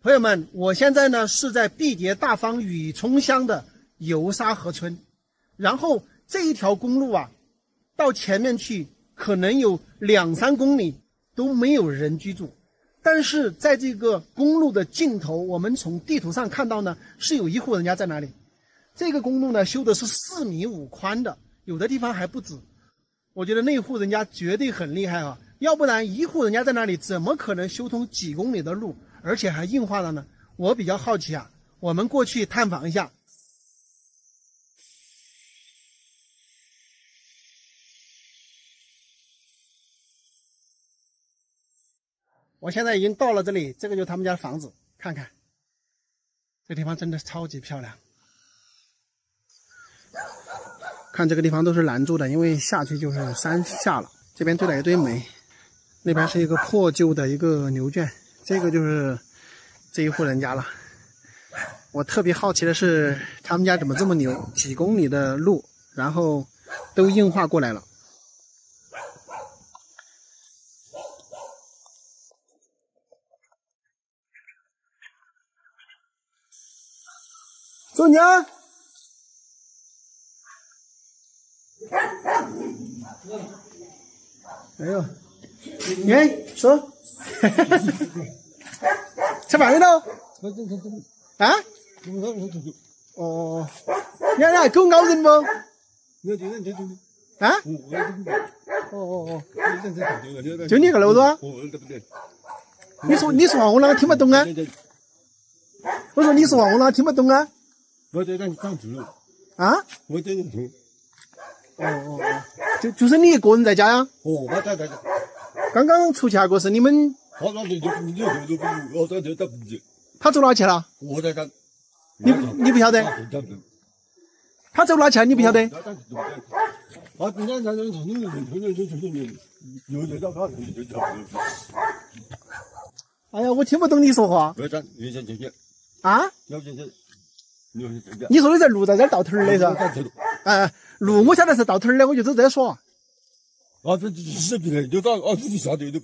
朋友们，我现在呢是在碧蝶大方雨冲乡的油沙河村，然后这一条公路啊，到前面去可能有2-3公里都没有人居住，但是在这个公路的尽头，我们从地图上看到呢，是有一户人家在那里。这个公路呢修的是4.5米宽的，有的地方还不止。我觉得那户人家绝对很厉害啊，要不然一户人家在那里怎么可能修通几公里的路？而且还硬化了呢，我比较好奇啊，我们过去探访一下。我现在已经到了这里，这个就是他们家的房子，看看，这地方真的超级漂亮。看这个地方都是拦住的，因为下去就是山下了。这边堆了一堆煤，那边是一个破旧的一个牛圈，这个就是这一户人家了。我特别好奇的是，他们家怎么这么牛？几公里的路，然后都硬化过来了。周娘，哎呦，哎，说，吃饭没到？啊？哦，你还够咬人不？啊？哦，就你个漏子啊？你说话我啷个听不懂啊？我说你说话我啷个听不懂啊？我在那上住了。啊？我在那住。哦，就是你一个人在家呀？哦，我在。刚刚出去那个是你们？他那就我在这不急。他走哪去了？我在干。你不晓得？他走哪去了？你不晓得？哎呀，我听不懂你说话。啊？你说的这路在这儿到头儿的是吧？哎，路我晓得是到头儿的，我就走这耍。啊，这视频的就到啊，自己下去都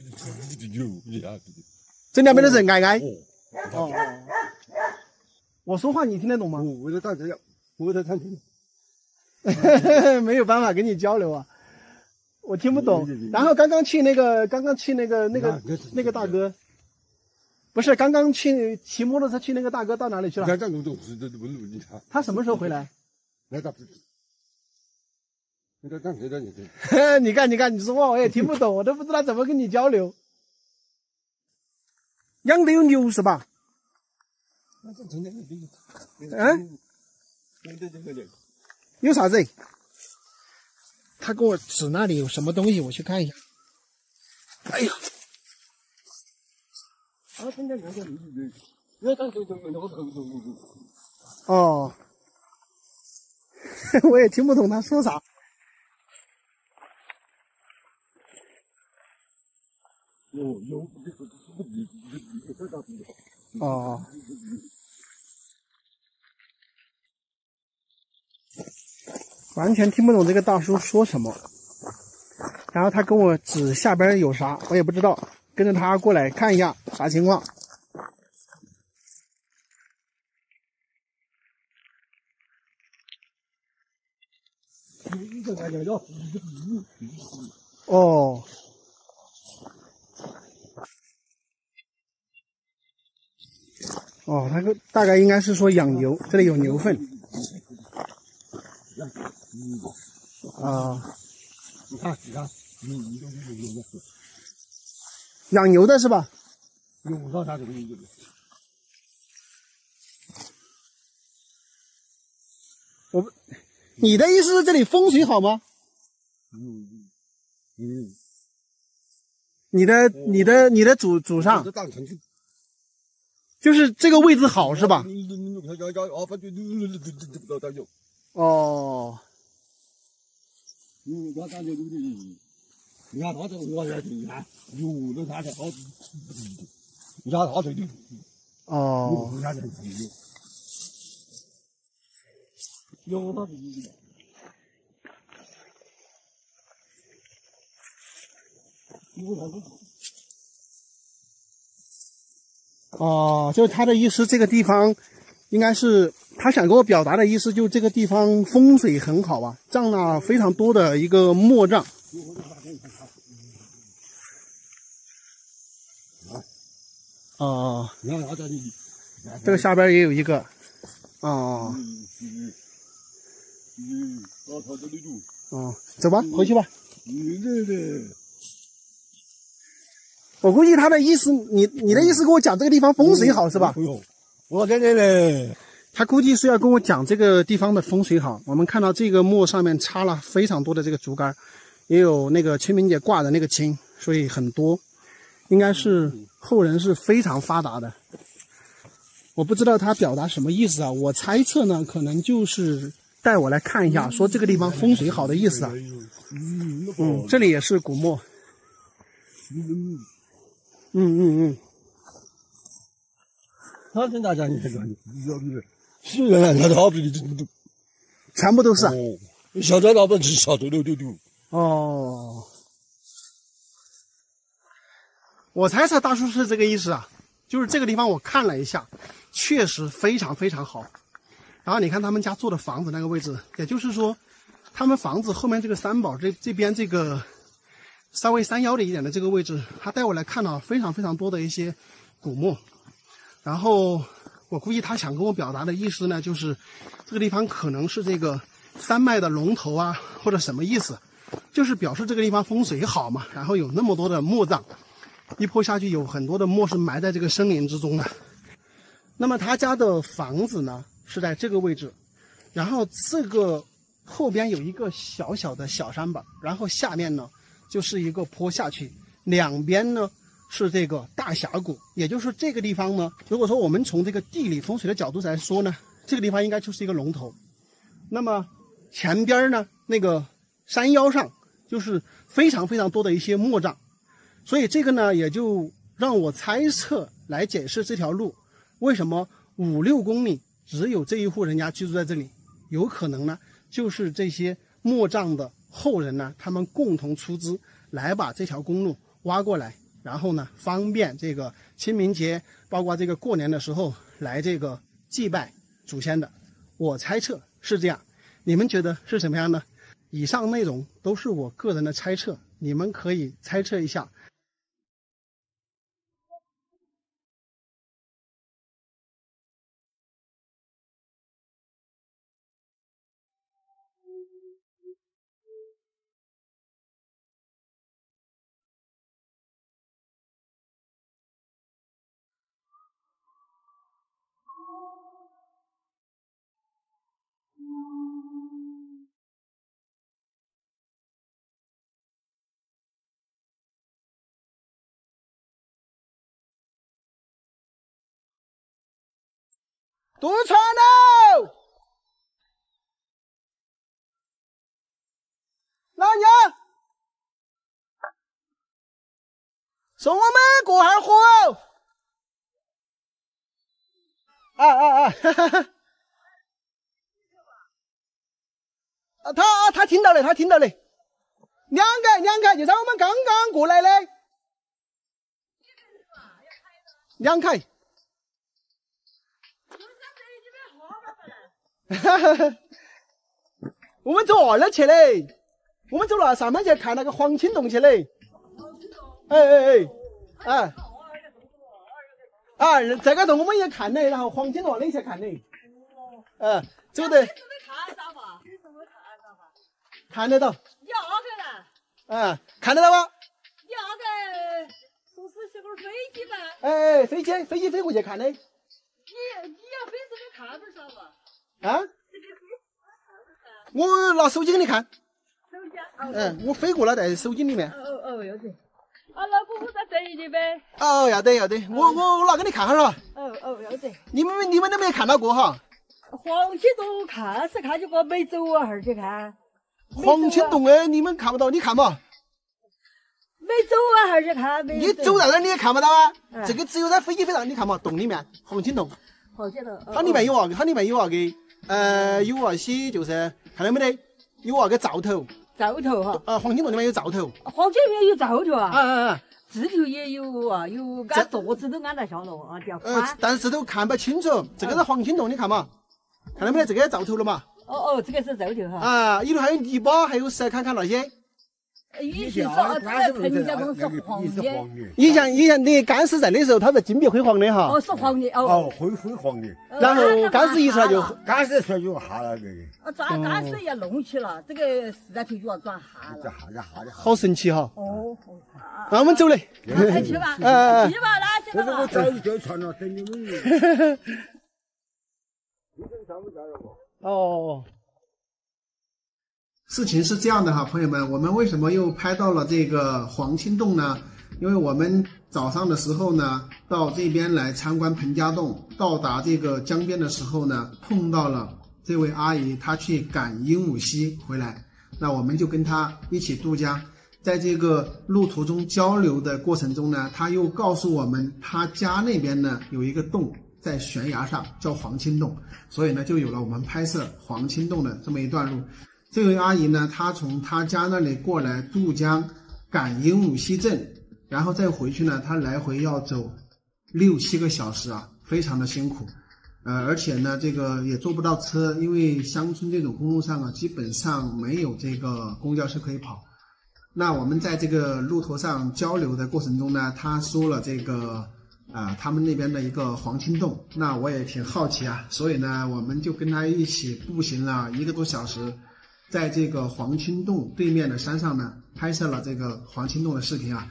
这两边的人挨挨。哦。我说话你听得懂吗？我在干这样，我在看这个。没有办法跟你交流啊，我听不懂。然后刚刚去那个大哥，不是刚刚去骑摩托车去那个大哥到哪里去了？他什么时候回来？你看，你说话我也听不懂，我都不知道怎么跟你交流。养的有牛是吧？嗯？有啥子？他给我指那里有什么东西，我去看一下。哎呀！哦，我也听不懂他说啥。哦。完全听不懂这个大叔说什么，然后他跟我指下边有啥，我也不知道，跟着他过来看一下啥情况。哦。哦，他大概应该是说养牛，这里有牛粪。啊。养牛的是吧？我不，你的意思是这里风水好吗？你的祖上就是这个位置好是吧？哦。哦。哦，就是他的意思，这个地方应该是他想跟我表达的意思，就这个地方风水很好啊，葬了非常多的一个墓葬。哦，这个下边也有一个。哦。哦，走吧，回去吧。我估计他的意思，你的意思跟我讲这个地方风水好是吧？我看见嘞。他估计是要跟我讲这个地方的风水好。我们看到这个墓上面插了非常多的这个竹竿，也有那个清明节挂的那个青，所以很多，应该是后人是非常发达的。我不知道他表达什么意思啊，我猜测呢，可能就是带我来看一下，说这个地方风水好的意思啊。这里也是古墓。他跟大家你看，是人他好比的，全部都是啊。小张老板是小头溜。哦，我猜测大叔是这个意思啊，就是这个地方我看了一下，确实非常非常好。然后你看他们家做的房子那个位置，也就是说，他们房子后面这个三宝这边这个稍微山腰的一点的这个位置，他带我来看了非常非常多的一些古墓。然后我估计他想跟我表达的意思呢，就是这个地方可能是这个山脉的龙头啊，或者什么意思，就是表示这个地方风水好嘛。然后有那么多的墓葬，一坡下去有很多的墓是埋在这个森林之中的。那么他家的房子呢是在这个位置，然后这个后边有一个小小的小山板，然后下面呢就是一个坡下去，两边呢是这个大峡谷，也就是说这个地方呢，如果说我们从这个地理风水的角度来说呢，这个地方应该就是一个龙头。那么前边呢，那个山腰上就是非常非常多的一些墓葬，所以这个呢也就让我猜测来解释这条路为什么5-6公里只有这一户人家居住在这里，有可能呢就是这些墓葬的后人呢，他们共同出资来把这条公路挖过来。然后呢，方便这个清明节，包括这个过年的时候来这个祭拜祖先的。我猜测是这样，你们觉得是什么样呢？以上内容都是我个人的猜测，你们可以猜测一下。渡船喽！老娘，送我们过海河哦！哈哈！他听到了，他听到了。两个，就在我们刚刚过来的。2凯。我们走2了去嘞，我们走了上面去看那个黄青洞去嘞。这个洞我们也看嘞，然后黄青洞那去看嘞。走的。看得到。看得到吗？说是这个飞机吧？飞机飞过去看嘞。你要飞是没看不是吧？我拿手机给你看。手机？我飞过了，在手机里面。要得。那姑姑在这里呗。要得，我拿给你看哈是吧？要得。你们都没看到过哈？黄青洞看是看见过，没走啊，哈儿去看。黄青洞你们看不到，你看嘛？没走啊，哈儿去看。你走在那你也看不到啊？这个只有在飞机飞上，你看嘛，洞里面黄青洞。它里面有它里面有有些就是看到没得？有个灶头。灶头哈。黄青洞里面有灶头。黄青洞有灶头啊？这头也有啊，有俺桌子都安在下了啊，叫宽。但是这头看不清楚，这个是黄青洞，你看嘛，看到没有？这个灶头了嘛？哦，这个是灶头哈。啊，里头还有泥巴，还有石看看那些。以前说这彭家洞是黄的。以前你干时在的时候，它是金碧辉煌的哈。哦，是黄的哦。哦，灰黄的。然后干时一出来就干时出来就哈了这个。转干时要弄起了，这个石头就要转哈了。好神奇哈。哦。那我们走嘞。来去吧。去吧，那去吧。这是我早就传了，等你们。哦。事情是这样的哈，朋友们，我们为什么又拍到了这个黄青洞呢？因为我们早上的时候呢，到这边来参观彭家洞，到达这个江边的时候呢，碰到了这位阿姨，她去赶鹦鹉溪回来，那我们就跟她一起渡江。在这个路途中交流的过程中呢，她又告诉我们，她家那边呢有一个洞在悬崖上，叫黄青洞，所以呢，就有了我们拍摄黄青洞的这么一段路。这位阿姨呢，她从她家那里过来渡江赶鹦鹉溪镇，然后再回去呢，她来回要走6、7个小时啊，非常的辛苦。而且呢，这个也坐不到车，因为乡村这种公路上啊，基本上没有这个公交车可以跑。那我们在这个路途上交流的过程中呢，她说了这个他们那边的一个黄青洞，那我也挺好奇啊，所以呢，我们就跟她一起步行了1个多小时。在这个黄青洞对面的山上呢，拍摄了这个黄青洞的视频啊。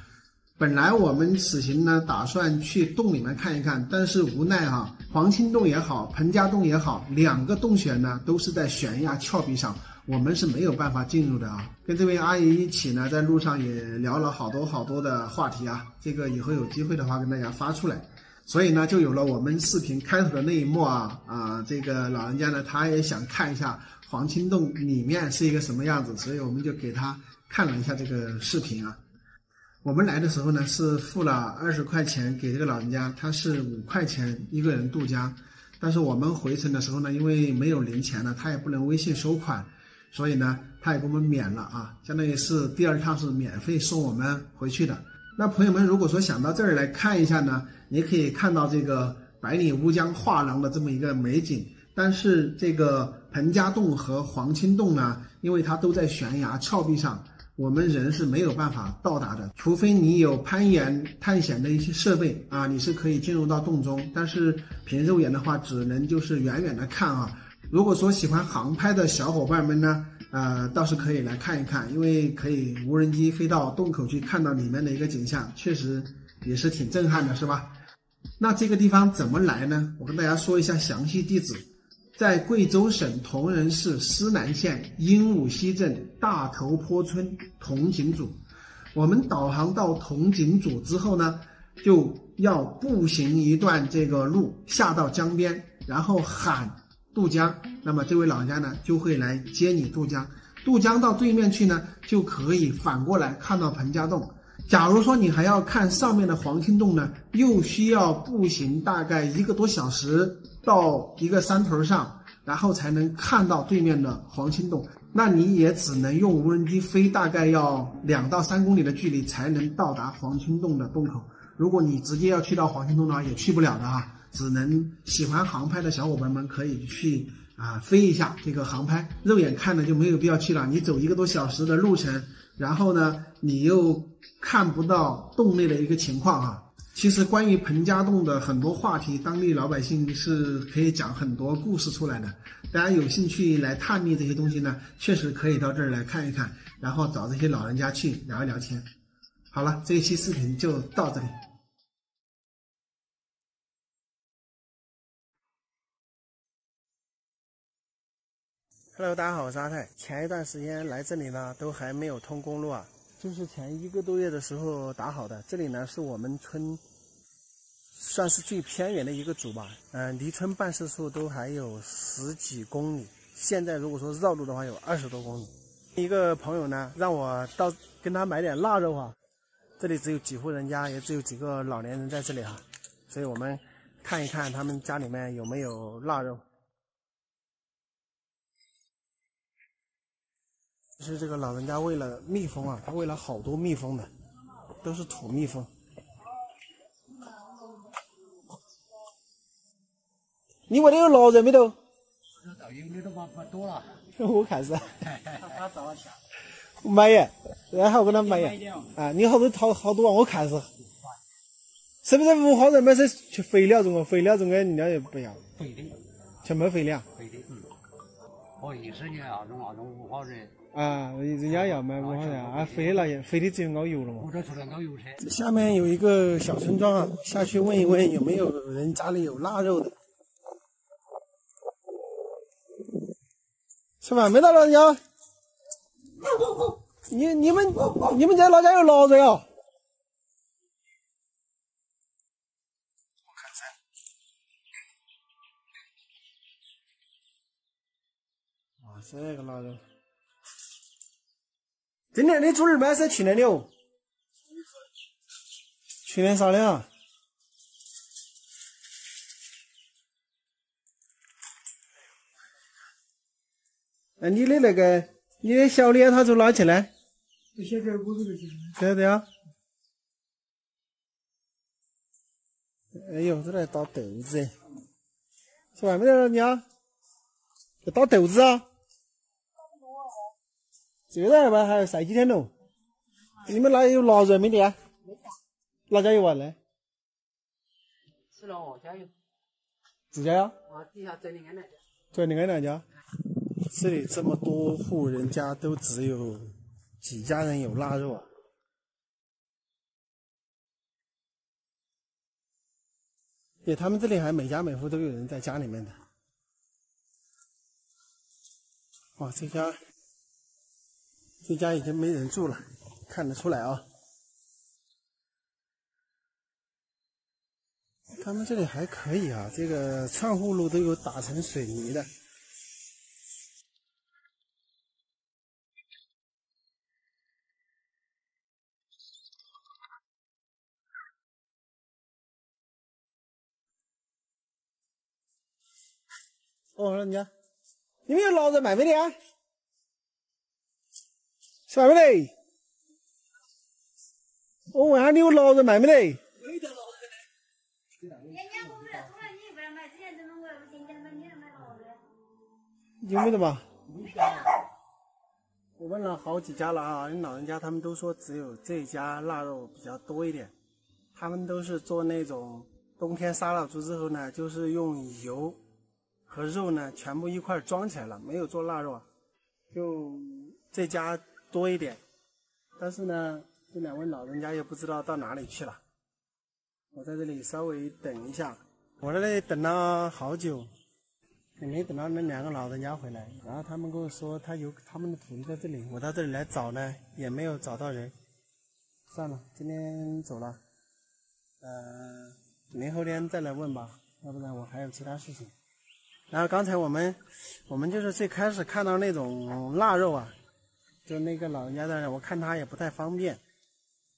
本来我们此行呢打算去洞里面看一看，但是无奈哈，黄青洞也好，彭家洞也好，2个洞穴呢都是在悬崖峭壁上，我们是没有办法进入的啊。跟这位阿姨一起呢，在路上也聊了好多的话题啊，这个以后有机会的话跟大家发出来。所以呢，就有了我们视频开头的那一幕啊，这个老人家呢，他也想看一下黄青洞里面是一个什么样子，所以我们就给他看了一下这个视频啊。我们来的时候呢，是付了20块钱给这个老人家，他是5块钱一个人渡江。但是我们回程的时候呢，因为没有零钱了，他也不能微信收款，所以呢，他也给我们免了啊，相当于是第2趟是免费送我们回去的。那朋友们，如果说想到这儿来看一下呢，你可以看到这个百里乌江画廊的这么一个美景。但是这个彭家洞和黄青洞呢，因为它都在悬崖峭壁上，我们人是没有办法到达的，除非你有攀岩探险的一些设备啊，你是可以进入到洞中，但是凭肉眼的话，只能就是远远的看啊。如果说喜欢航拍的小伙伴们呢，倒是可以来看一看，因为可以无人机飞到洞口去看到里面的一个景象，确实也是挺震撼的，是吧？那这个地方怎么来呢？我跟大家说一下详细地址，在贵州省铜仁市思南县鹦鹉溪镇大头坡村铜井组。我们导航到铜井组之后呢，就要步行一段这个路下到江边，然后喊渡江，那么这位老人家呢就会来接你渡江。渡江到对面去呢，就可以反过来看到彭家洞。假如说你还要看上面的黄青洞呢，又需要步行大概1个多小时到一个山头上，然后才能看到对面的黄青洞。那你也只能用无人机飞大概要2到3公里的距离才能到达黄青洞的洞口。如果你直接要去到黄青洞的话，也去不了的哈，只能喜欢航拍的小伙伴们可以去飞一下这个航拍，肉眼看的就没有必要去了。你走1个多小时的路程，然后呢，你又看不到洞内的一个情况哈。其实关于彭家洞的很多话题，当地老百姓是可以讲很多故事出来的。大家有兴趣来探秘这些东西呢，确实可以到这儿来看一看，然后找这些老人家去聊一聊天。好了，这一期视频就到这里。Hello， 大家好，我是阿泰。前一段时间来这里呢，都还没有通公路啊，就是前1个多月的时候打好的。这里呢是我们村算是最偏远的一个组吧，离村办事处都还有10几公里。现在如果说绕路的话，有20多公里。一个朋友呢让我到跟他买点腊肉啊，这里只有几户人家，也只有几个老年人在这里啊，所以我们看一看他们家里面有没有腊肉。是这个老人家喂了蜜蜂啊，他喂了好多蜜蜂的。都是土蜜蜂。你屋里有腊肉没得？有你都把多了。我看是。他找了钱。买呀，然后跟他买呀。啊，你好多啊？我看是。是不是五花肉买是去肥料种啊？肥料种跟人家又不一样。肥的。全没肥料。肥的，我意思你那种五花肉。啊，人家要买五花肉啊，肥的那些肥的只有熬油了嘛。或者出来熬油噻。这下面有一个小村庄啊，下去问一问有没有人家里有腊肉的。吃饭没到老人家？你们家老家有腊肉呀？我看噻。哇，这个腊肉。今年的猪日买是去年的哦。去年杀的啊。你的那个，你的小脸他从哪去呢？这些在屋子里去。对啊。哎呦，这来打豆子，吃饭没得人家？要打豆子啊？这个吧还要晒几天喽？你们那有腊肉没得啊？哪家有啊？来？是了，我家有。自家呀？啊，底下整的安那家。整的安那家？这里这么多户人家，都只有几家人有腊肉啊？对，他们这里还每家每户都有人在家里面的。哇，这家已经没人住了，看得出来啊。他们这里还可以啊，这个窗户路都有打成水泥的。哦，人家，你们有腊肉卖没得啊？吃饭没得？我问下你有腊肉卖没得？没得腊肉的。有没得嘛？我问了好几家了啊，人老人家他们都说只有这家腊肉比较多一点。他们都是做那种冬天杀了猪之后呢，就是用油和肉呢全部一块装起来了，没有做腊肉啊。就这家多一点，但是呢，这两位老人家也不知道到哪里去了。我在这里稍微等一下，我在这里等了好久。也没等到那两个老人家回来，然后他们跟我说他们的土地在这里，我到这里来找呢，也没有找到人。算了，今天走了，明后天再来问吧，要不然我还有其他事情。然后刚才我们就是最开始看到那种腊肉啊，就那个老人家在那，我看他也不太方便，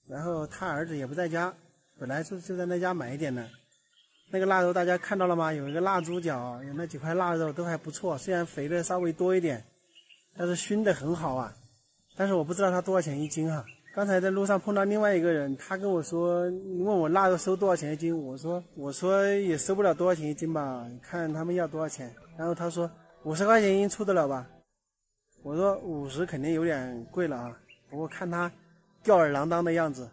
然后他儿子也不在家，本来就在那家买一点的。那个腊肉大家看到了吗？有一个腊猪脚，有那几块腊肉都还不错，虽然肥的稍微多一点，但是熏的很好啊。但是我不知道它多少钱一斤哈。刚才在路上碰到另外一个人，他跟我说，你问我腊肉收多少钱一斤，我说也收不了多少钱一斤吧，看他们要多少钱。然后他说50块钱一斤出得了吧？我说50肯定有点贵了啊，不过看他吊儿郎当的样子，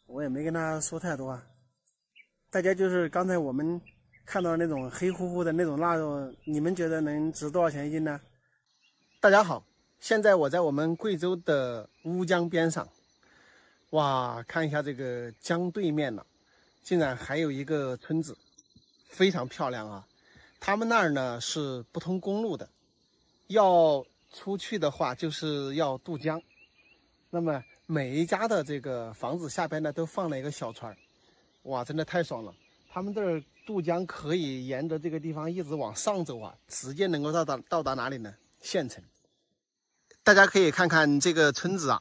我也没跟他说太多啊。大家就是刚才我们看到那种黑乎乎的那种腊肉，你们觉得能值多少钱一斤呢？大家好，现在我在我们贵州的乌江边上，哇，看一下这个江对面呢，竟然还有一个村子，非常漂亮啊。他们那儿呢是不通公路的，要出去的话就是要渡江。那么每一家的这个房子下边呢都放了一个小船。哇，真的太爽了！他们这儿渡江可以沿着这个地方一直往上走啊，直接能够到达哪里呢？县城。大家可以看看这个村子啊，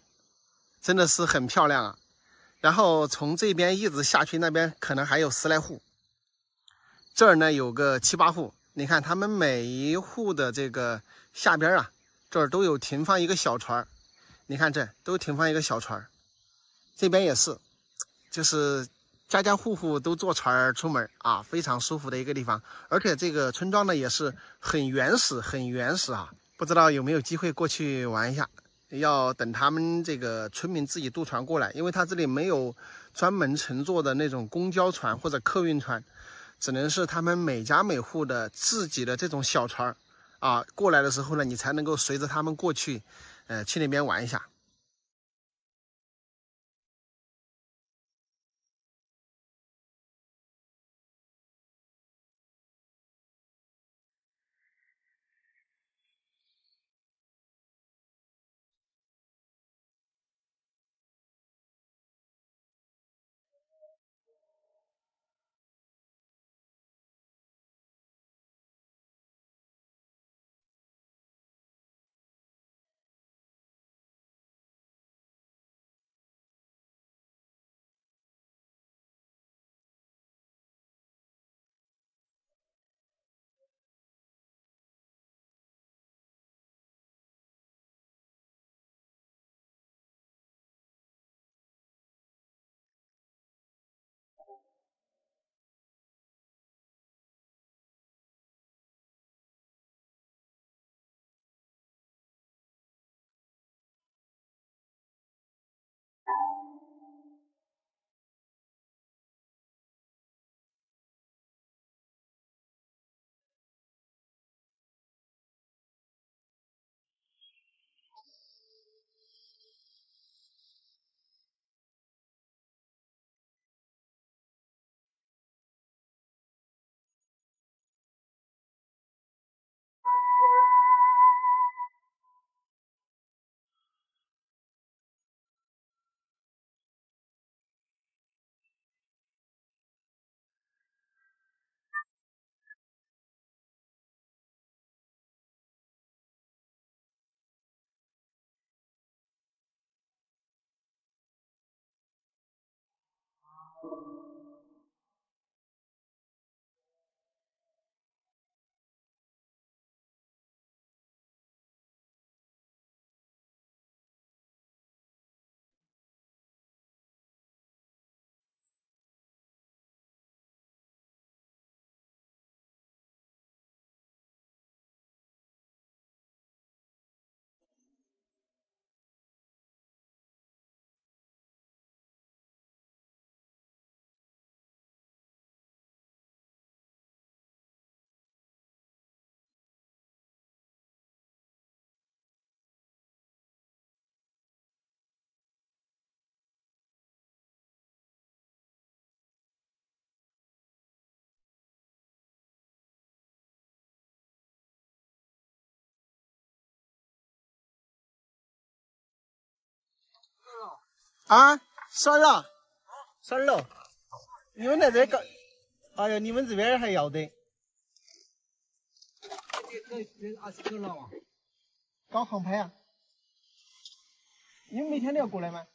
真的是很漂亮啊。然后从这边一直下去，那边可能还有10来户。这儿呢有个7、8户，你看他们每一户的这个下边啊，这儿都有停放一个小船。你看这都停放一个小船，这边也是。就是家家户户都坐船出门啊，非常舒服的一个地方。而且这个村庄呢也是很原始，很原始啊，不知道有没有机会过去玩一下。要等他们这个村民自己渡船过来，因为他这里没有专门乘坐的那种公交船或者客运船，只能是他们每家每户的自己的这种小船啊，过来的时候呢，你才能够随着他们过去，去那边玩一下。啊，酸了，酸了！你们在这搞，哎呀，你们这边还要得？搞航拍啊？你们每天都要过来吗？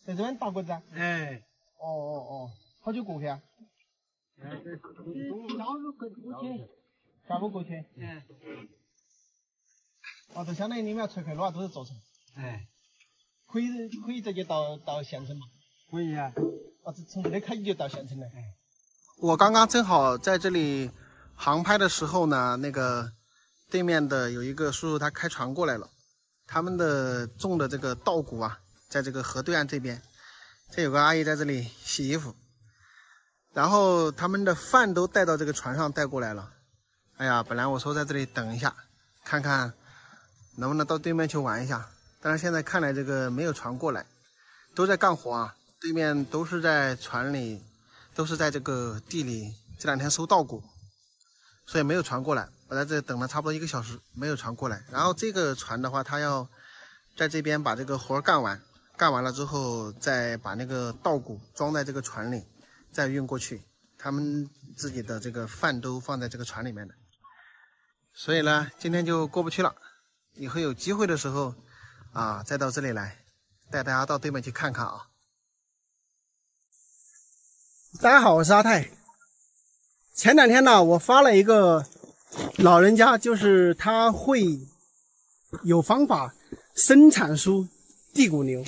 在这边打滚子啊？哎，哦，好久过去啊？下午过去。下午过去？嗯。哦，就相当于你们要出去的话都是坐船。哎。可以直接到县城吗？可以啊。哦，从这里开就到县城了。哎。我刚刚正好在这里航拍的时候呢，那个对面的有一个叔叔他开船过来了，他们的种的这个稻谷啊，在这个河对岸这边，这有个阿姨在这里洗衣服，然后他们的饭都带到这个船上带过来了。哎呀，本来我说在这里等一下，看看能不能到对面去玩一下，但是现在看来这个没有船过来，都在干活啊，对面都是在船里，都是在这个地里这两天收稻谷，所以没有船过来。我在这等了差不多1个小时，没有船过来。然后这个船的话，他要在这边把这个活干完，干完了之后再把那个稻谷装在这个船里，再运过去。他们自己的这个饭都放在这个船里面的，所以呢，今天就过不去了。以后有机会的时候啊，再到这里来，带大家到对面去看看啊。大家好，我是阿泰。前两天呢，我发了一个老人家，就是他会有方法生产出地骨牛，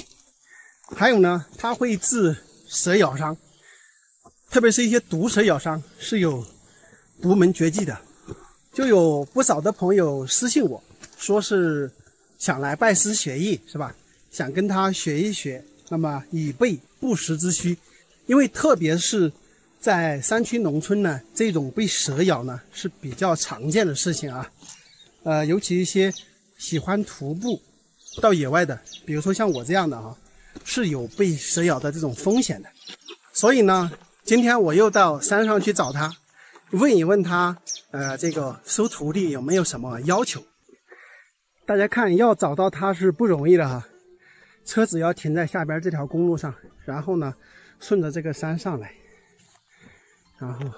还有呢，他会治蛇咬伤，特别是一些毒蛇咬伤是有独门绝技的。就有不少的朋友私信我说是想来拜师学艺，是吧？想跟他学一学，那么以备不时之需。因为特别是在山区农村呢，这种被蛇咬呢是比较常见的事情啊。尤其一些喜欢徒步到野外的，比如说像我这样的啊，是有被蛇咬的这种风险的。所以呢，今天我又到山上去找他，问一问他，这个收徒弟有没有什么要求？大家看，要找到他是不容易的哈。车子要停在下边这条公路上，然后呢，顺着这个山上来，然后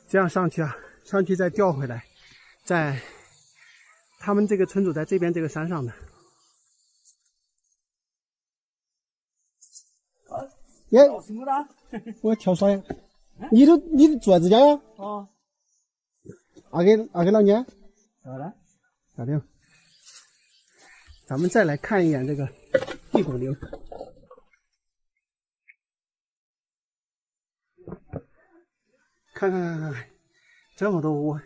这样上去啊，上去再调回来，在他们这个村主在这边这个山上的。耶，什么的？我跳耍呀！你住在自家呀？哦。阿给老娘？好的。好的。咱们再来看一眼这个地骨牛。看，这么多窝，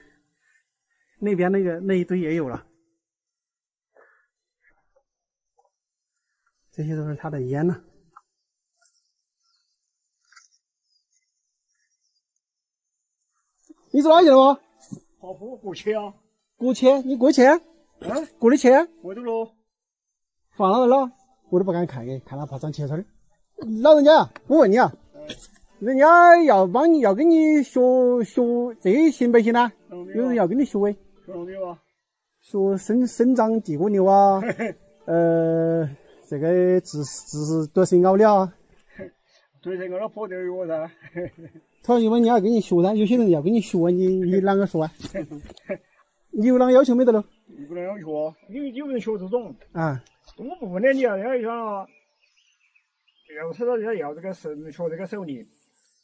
那边那一堆也有了，这些都是它的烟呢。你走哪去了吗？跑步过去啊。过去？你过去？嗯，过得去？过得喽。放哪儿了？我都不敢看，看他怕长切齿。老人家，我问你啊，人家要跟你学，这行不行呢？有人要跟你学哎。学没有啊？学生长地沟牛啊，这个治得神奥了啊。对这个老跑得有噻。他因为你要跟你学噻，有些人要跟你学，你啷个说啊？你有啷个要求没得喽？你不能要求，有人学这种啊。我不问的你啊，人家想要知道人家要这个学这个手艺，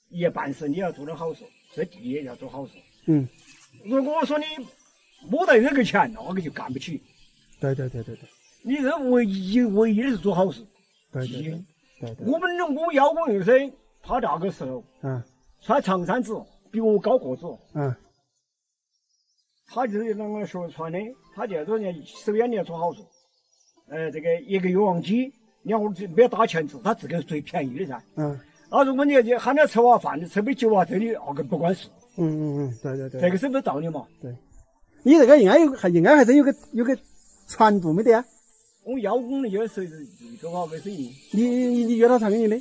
一办事你要做点好事，这第一要做好事。嗯。如果说你没得这个钱，那个就干不起。对。你这唯一的是做好事。对。我邀功有生，他那个时候，穿长衫子，比我高个子，他就是那个学穿的，他就说你首先你要做好事，这个一个月旺季，你要不要打钱子，他这个最便宜的噻。如果你喊他吃碗饭，你吃杯酒啊，这里那个不管事。对。这个是不是道理嘛？对。你这个应该还真有个传度没得啊？我邀功的就是做好个生意。你约他传给你的？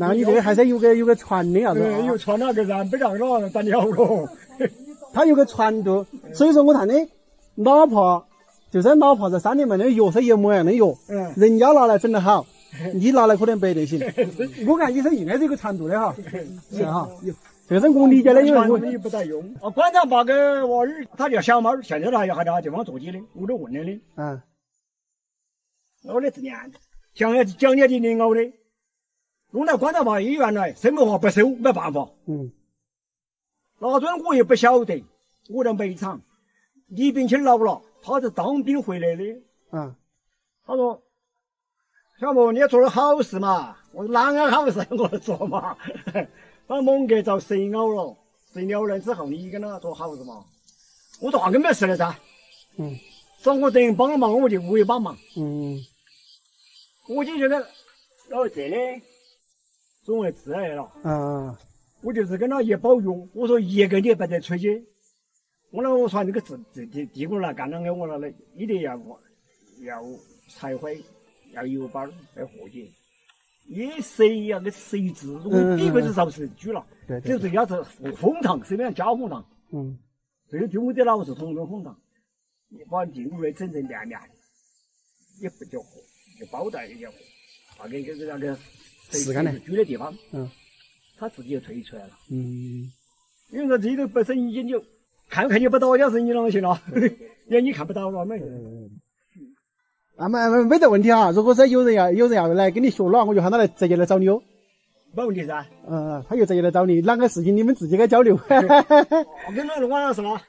那你这个还是有个传的啥子？有传那个噻，不让了咱了了。他有个传度，所以说我看的，哪怕在山里面那药是一模一样的药，人家拿来整得好，你拿来可能不一定行。我看你是应该是有个传度的哈，是哈。这是我理解的，因为我也不带用。馆长把个娃儿，他叫小猫，现在他还在地方做起的，我都问了的。我的年，讲年的领熬的，弄到馆长把医院来，生活化不收，没办法。那阵我也不晓得，我在煤厂，李炳清老了，他是当兵回来的。他说：“小莫，你要做点好事嘛。”我说：“哪个好事我做嘛？”把猛给遭蛇咬了，蛇咬了之后，你跟他做好事嘛？我说那个没事了噻。说我等于帮个忙，我就也帮忙。我就觉得，然后这里总会自来了。我就是跟他一保佑，我说一个你不得吹起。我那我传这个地沟来干了给我了的，一定要柴火，要油包，要火箭。你谁呀？个谁治？我第一个是烧是举了，就是要是红糖，身边加红糖。这个就我的老是同种红糖，你把进屋里整成面面，也不叫活，就包带也叫活。那个谁举的地方，他自己就退出来了。因为说这个本身已经看你不到，要是你啷个行了？连你看不到了没？没得问题哈。如果是有人要来跟你学了，我就喊他来直接来找你哦。没问题噻。他就直接来找你，哪个事情你们自己该交流。我跟那晚上是吧？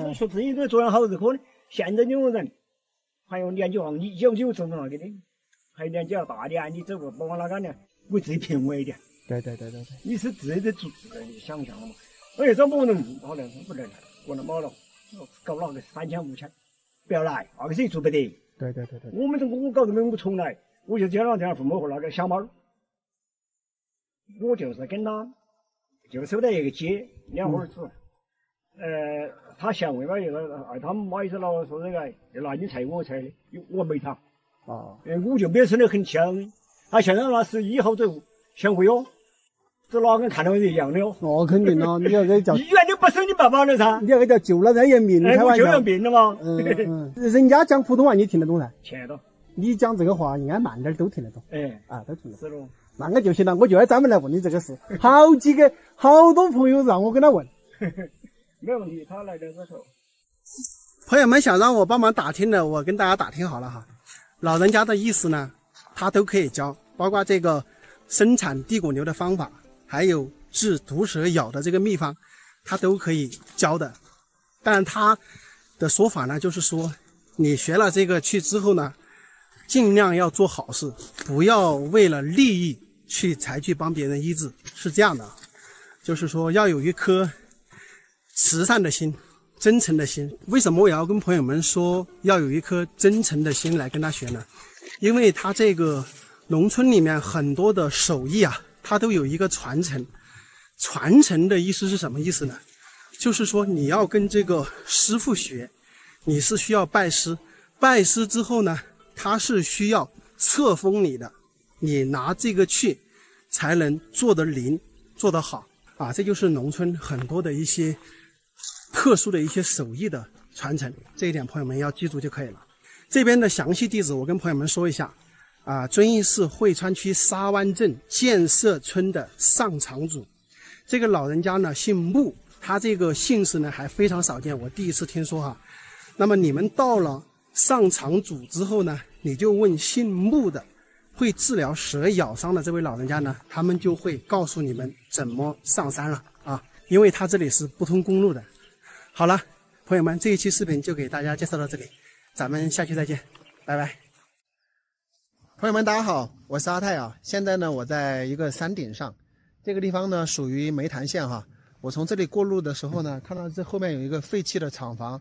你说自己都做点好事，可能现在有人还有年纪大，你有做不那个的，还有年纪要大的，你走不往哪个呢？为自己平稳一点。对，你是自己的主子，你想象了嘛？哎，这不能，好了，不能，过了毛了，搞那个3000、5000，不要来，那个谁做不得。对。我搞这个，我从来我就这两天父母和那个小猫，我就是跟他就收到一个姐2儿子，他嫌为嘛又他妈意思了说这个就拿你菜我菜的，我没他啊，我就表现得很强。他现在那是以后走贤惠哟，这哪跟看到一样的哟。哦，肯定了，你要给叫医院就不收你爸爸了噻，你要给叫救了人命，开玩笑。救人命了嘛。人家讲普通话你听得懂噻？听得懂。你讲这个话应该慢点都听得懂。都听得懂。是喽。那个就行了，我就要专门来问你这个事。好多朋友让我跟他问。没问题，他来的时候。朋友们想让我帮忙打听的，我跟大家打听好了哈。老人家的意思呢，他都可以教，包括这个生产地沟牛的方法，还有治毒蛇咬的这个秘方，他都可以教的。但他的说法呢，就是说你学了这个去之后呢，尽量要做好事，不要为了利益才去帮别人医治，是这样的。就是说要有一颗慈善的心，真诚的心。为什么我要跟朋友们说要有一颗真诚的心来跟他学呢？因为他这个农村里面很多的手艺啊，它都有一个传承。传承的意思是什么意思呢？就是说你要跟这个师傅学，你是需要拜师，拜师之后呢，他是需要册封你的，你拿这个去才能做得灵，做得好啊。这就是农村很多的一些特殊的一些手艺的传承，这一点朋友们要记住就可以了。这边的详细地址我跟朋友们说一下啊，遵义市汇川区沙湾镇建设村的上场主，这个老人家呢姓穆，他这个姓氏呢还非常少见，我第一次听说哈。那么你们到了上场主之后呢，你就问姓穆的会治疗蛇咬伤的这位老人家呢，他们就会告诉你们怎么上山了啊，因为他这里是不通公路的。好了，朋友们，这一期视频就给大家介绍到这里，咱们下期再见，拜拜。朋友们，大家好，我是阿泰啊。现在呢，我在一个山顶上，这个地方呢属于梅潭县哈。我从这里过路的时候呢，看到这后面有一个废弃的厂房，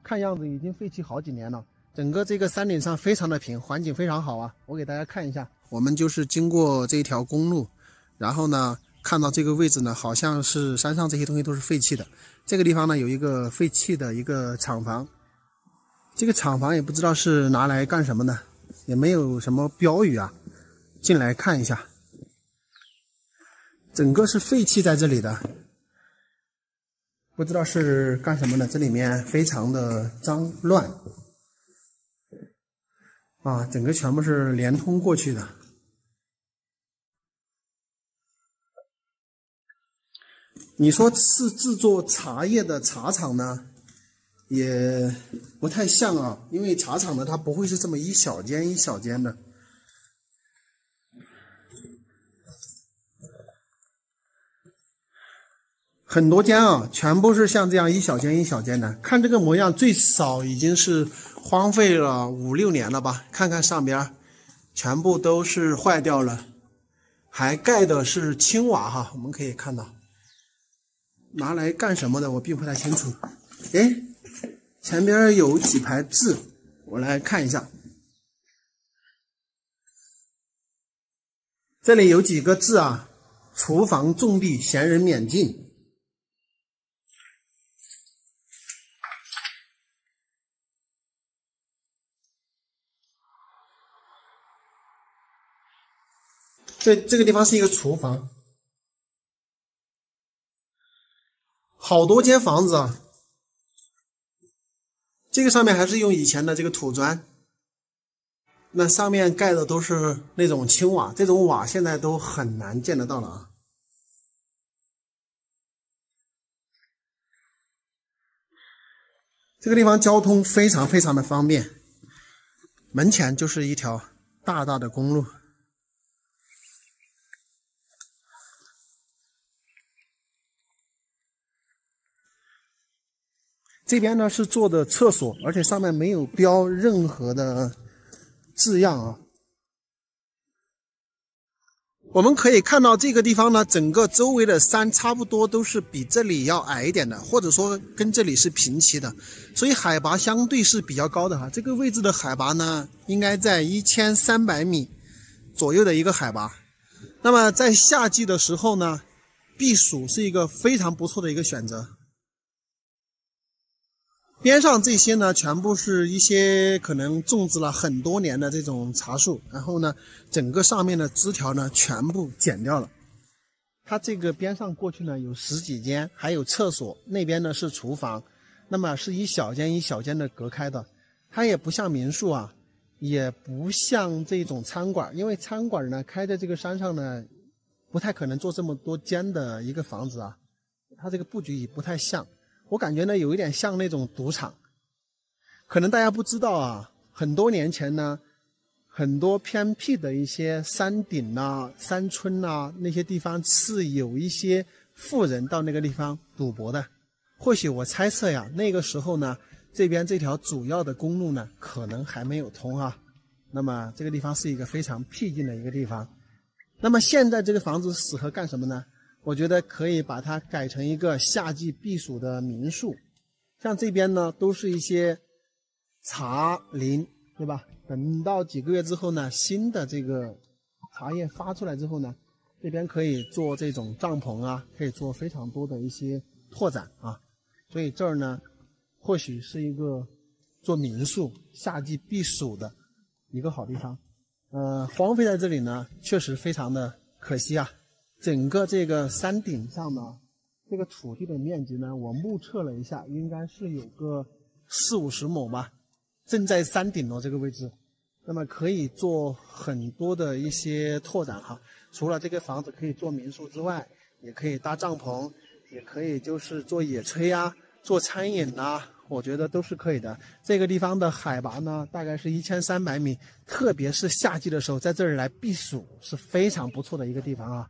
看样子已经废弃好几年了。整个这个山顶上非常的平，环境非常好啊。我给大家看一下，我们就是经过这条公路，然后呢，看到这个位置呢，好像是山上这些东西都是废弃的。这个地方呢有一个废弃的一个厂房，这个厂房也不知道是拿来干什么的，也没有什么标语啊。进来看一下，整个是废弃在这里的，不知道是干什么的。这里面非常的脏乱啊，整个全部是连通过去的。你说是制作茶叶的茶厂呢，也不太像啊，因为茶厂呢它不会是这么一小间一小间的，很多间啊，全部是像这样一小间一小间的。看这个模样，最少已经是荒废了5、6年了吧？看看上边，全部都是坏掉了，还盖的是青瓦哈，我们可以看到。拿来干什么的我并不太清楚。哎，前边有几排字，我来看一下。这里有几个字啊，厨房重地，闲人免进。这个地方是一个厨房。好多间房子啊，这个上面还是用以前的这个土砖，那上面盖的都是那种青瓦，这种瓦现在都很难见得到了啊。这个地方交通非常非常的方便，门前就是一条大大的公路。这边呢是做的厕所，而且上面没有标任何的字样啊。我们可以看到这个地方呢，整个周围的山差不多都是比这里要矮一点的，或者说跟这里是平齐的，所以海拔相对是比较高的哈。这个位置的海拔呢，应该在1300米左右的一个海拔。那么在夏季的时候呢，避暑是一个非常不错的一个选择。边上这些呢，全部是一些可能种植了很多年的这种茶树，然后呢，整个上面的枝条呢全部剪掉了。它这个边上过去呢有10几间，还有厕所，那边呢是厨房，那么是一小间一小间的隔开的。它也不像民宿啊，也不像这种餐馆，因为餐馆呢开在这个山上呢，不太可能做这么多间的一个房子啊，它这个布局也不太像。我感觉呢，有一点像那种赌场。可能大家不知道啊，很多年前呢，很多偏僻的一些山顶啊、山村啊那些地方是有一些富人到那个地方赌博的。或许我猜测呀，那个时候呢，这边这条主要的公路呢，可能还没有通啊。那么这个地方是一个非常僻静的一个地方。那么现在这个房子适合干什么呢？我觉得可以把它改成一个夏季避暑的民宿。像这边呢，都是一些茶林，对吧？等到几个月之后呢，新的这个茶叶发出来之后呢，这边可以做这种帐篷啊，可以做非常多的一些拓展啊。所以这儿呢，或许是一个做民宿、夏季避暑的一个好地方。荒废在这里呢，确实非常的可惜啊。整个这个山顶上呢，这个土地的面积呢，我目测了一下，应该是有个40-50亩吧，正在山顶这个位置。那么可以做很多的一些拓展哈，除了这个房子可以做民宿之外，也可以搭帐篷，也可以就是做野炊啊，做餐饮啊，我觉得都是可以的。这个地方的海拔呢，大概是1300米，特别是夏季的时候，在这里来避暑是非常不错的一个地方啊。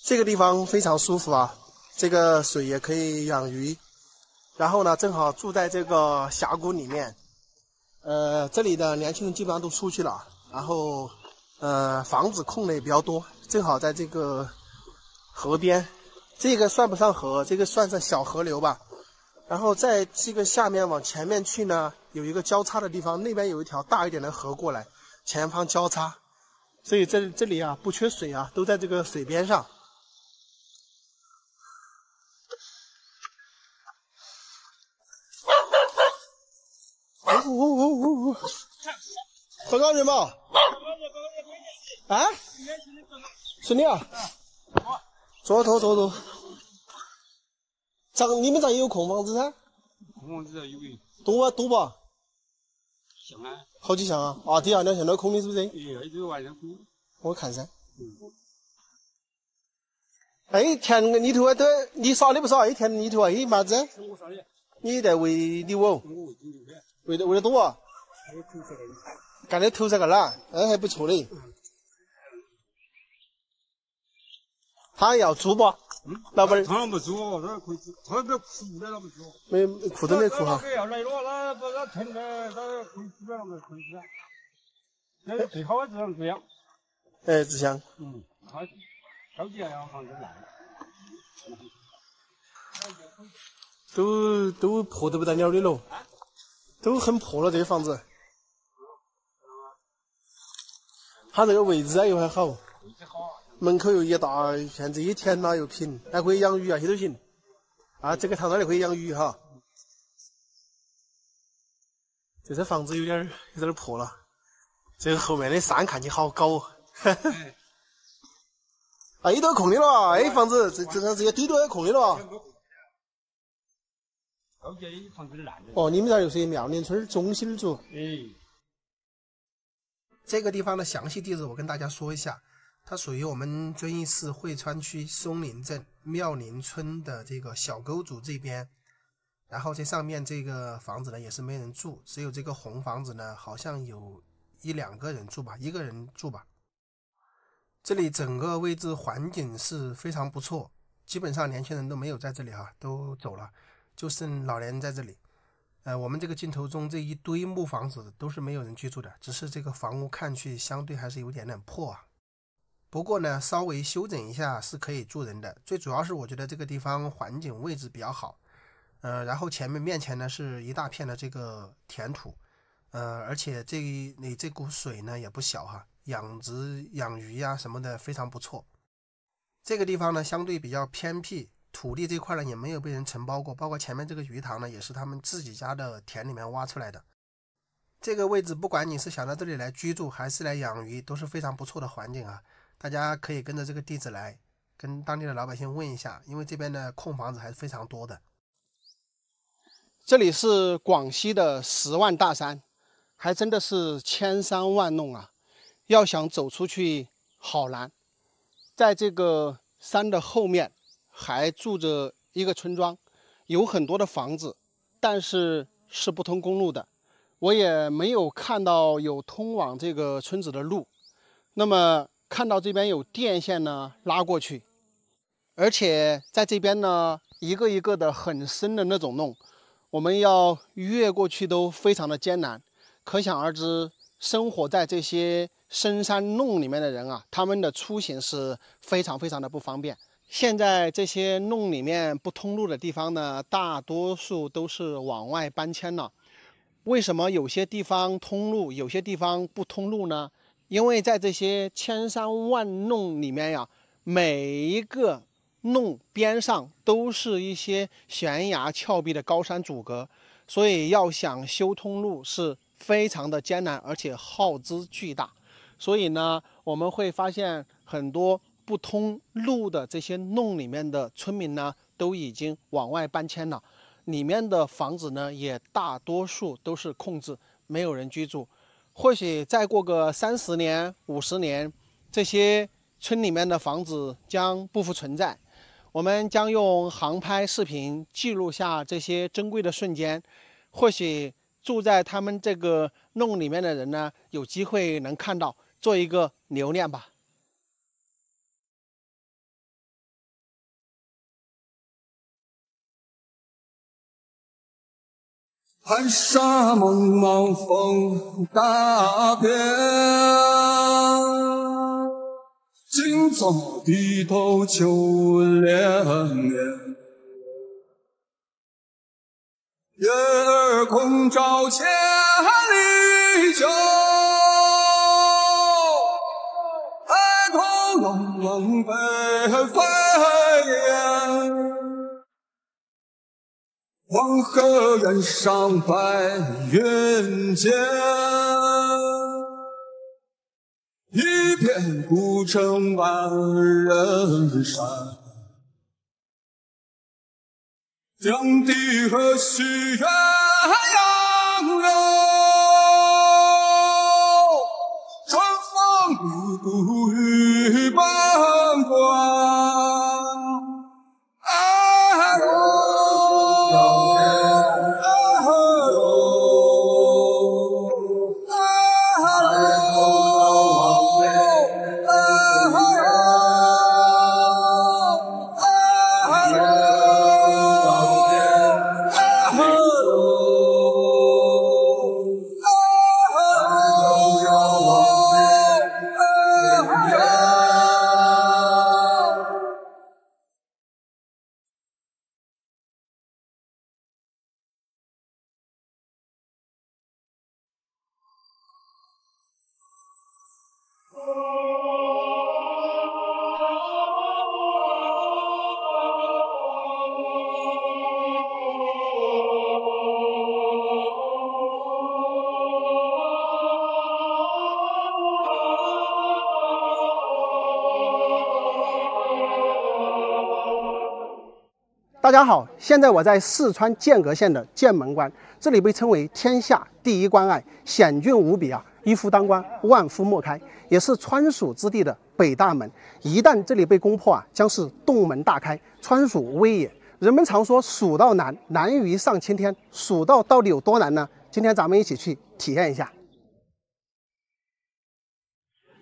这个地方非常舒服啊，这个水也可以养鱼，然后呢，正好住在这个峡谷里面。这里的年轻人基本上都出去了，然后房子空的也比较多，正好在这个河边，这个算不上河，这个算是小河流吧。然后在这个下面往前面去呢，有一个交叉的地方，那边有一条大一点的河过来，前方交叉，所以这里啊不缺水啊，都在这个水边上。多高人嘛？啊？是你啊？走。你们这也有空房子噻？空房子有的。多吧？像啊。好几箱啊？啊，第二2箱都空的是不是？这个晚上空。我看噻。哎，田里头都你撒的不少，田里头啊，有嘛子？我撒的。你在喂牛哦？喂得多啊？干的头这个啦，还不错的。他要租不？老板。他不租，他可以租，他这裤的他不租。没裤都没裤哈。要来了，他停的，他可以租了，可以租了。那最好是这样。纸箱。他高级要房子烂。都破得不得了的了，都很破了这些房子。它这个位置啊又还好，门口又一大片，这一田呐又平，还可以养鱼啊，些都行。啊，这个塘那里可以养鱼哈。这房子有点破了，这个后面的山看起好高。啊，一都空的了，房子这个底都有空的了。高级房子烂的。哦，你们这儿又是妙龄村中心组。这个地方的详细地址我跟大家说一下，它属于我们遵义市汇川区松林镇妙龄村的这个小沟组这边。然后这上面这个房子呢也是没人住，只有这个红房子呢好像有1-2个人住吧，1个人住吧。这里整个位置环境是非常不错，基本上年轻人都没有在这里哈，都走了，就剩老年人在这里。我们这个镜头中这一堆木房子都是没有人居住的，只是这个房屋看去相对还是有点破啊。不过呢，稍微修整一下是可以住人的。最主要是我觉得这个地方环境位置比较好，然后面前呢是一大片的这个田土，而且这股水呢也不小哈，养鱼呀什么的非常不错。这个地方呢相对比较偏僻。土地这块呢也没有被人承包过，包括前面这个鱼塘呢也是他们自己家的田里面挖出来的。这个位置不管你是想到这里来居住还是来养鱼都是非常不错的环境啊，大家可以跟着这个地址来跟当地的老百姓问一下，因为这边的空房子还是非常多的。这里是广西的10万大山，还真的是千山万弄啊，要想走出去好难。在这个山的后面还住着一个村庄，有很多的房子，但是是不通公路的，我也没有看到有通往这个村子的路。那么看到这边有电线呢拉过去，而且在这边呢一个一个的很深的那种弄，我们要越过去都非常的艰难。可想而知，生活在这些深山弄里面的人啊，他们的出行是非常的不方便。现在这些弄里面不通路的地方呢，大多数都是往外搬迁了。为什么有些地方通路，有些地方不通路呢？因为在这些千山万弄里面呀，每一个弄边上都是一些悬崖峭壁的高山阻隔，所以要想修通路是非常的艰难，而且耗资巨大。所以呢，我们会发现很多不通路的这些弄里面的村民呢，都已经往外搬迁了。里面的房子呢，也大多数都是空置，没有人居住。或许再过个30年、50年，这些村里面的房子将不复存在。我们将用航拍视频记录下这些珍贵的瞬间。或许住在他们这个弄里面的人呢，有机会能看到，做一个留念吧。寒沙茫茫风大遍，今朝低头秋连绵。月儿空照千里秋，抬头仰望北飞雁。黄河远上白云间，一片孤城万仞山。江堤何须远洋流，春风不度玉半关。大家好，现在我在四川剑阁县的剑门关，这里被称为天下第一关隘，险峻无比啊，一夫当关，万夫莫开，也是川蜀之地的北大门。一旦这里被攻破啊，将是洞门大开，川蜀危也。人们常说蜀道难，难于上青天，蜀道到底有多难呢？今天咱们一起去体验一下。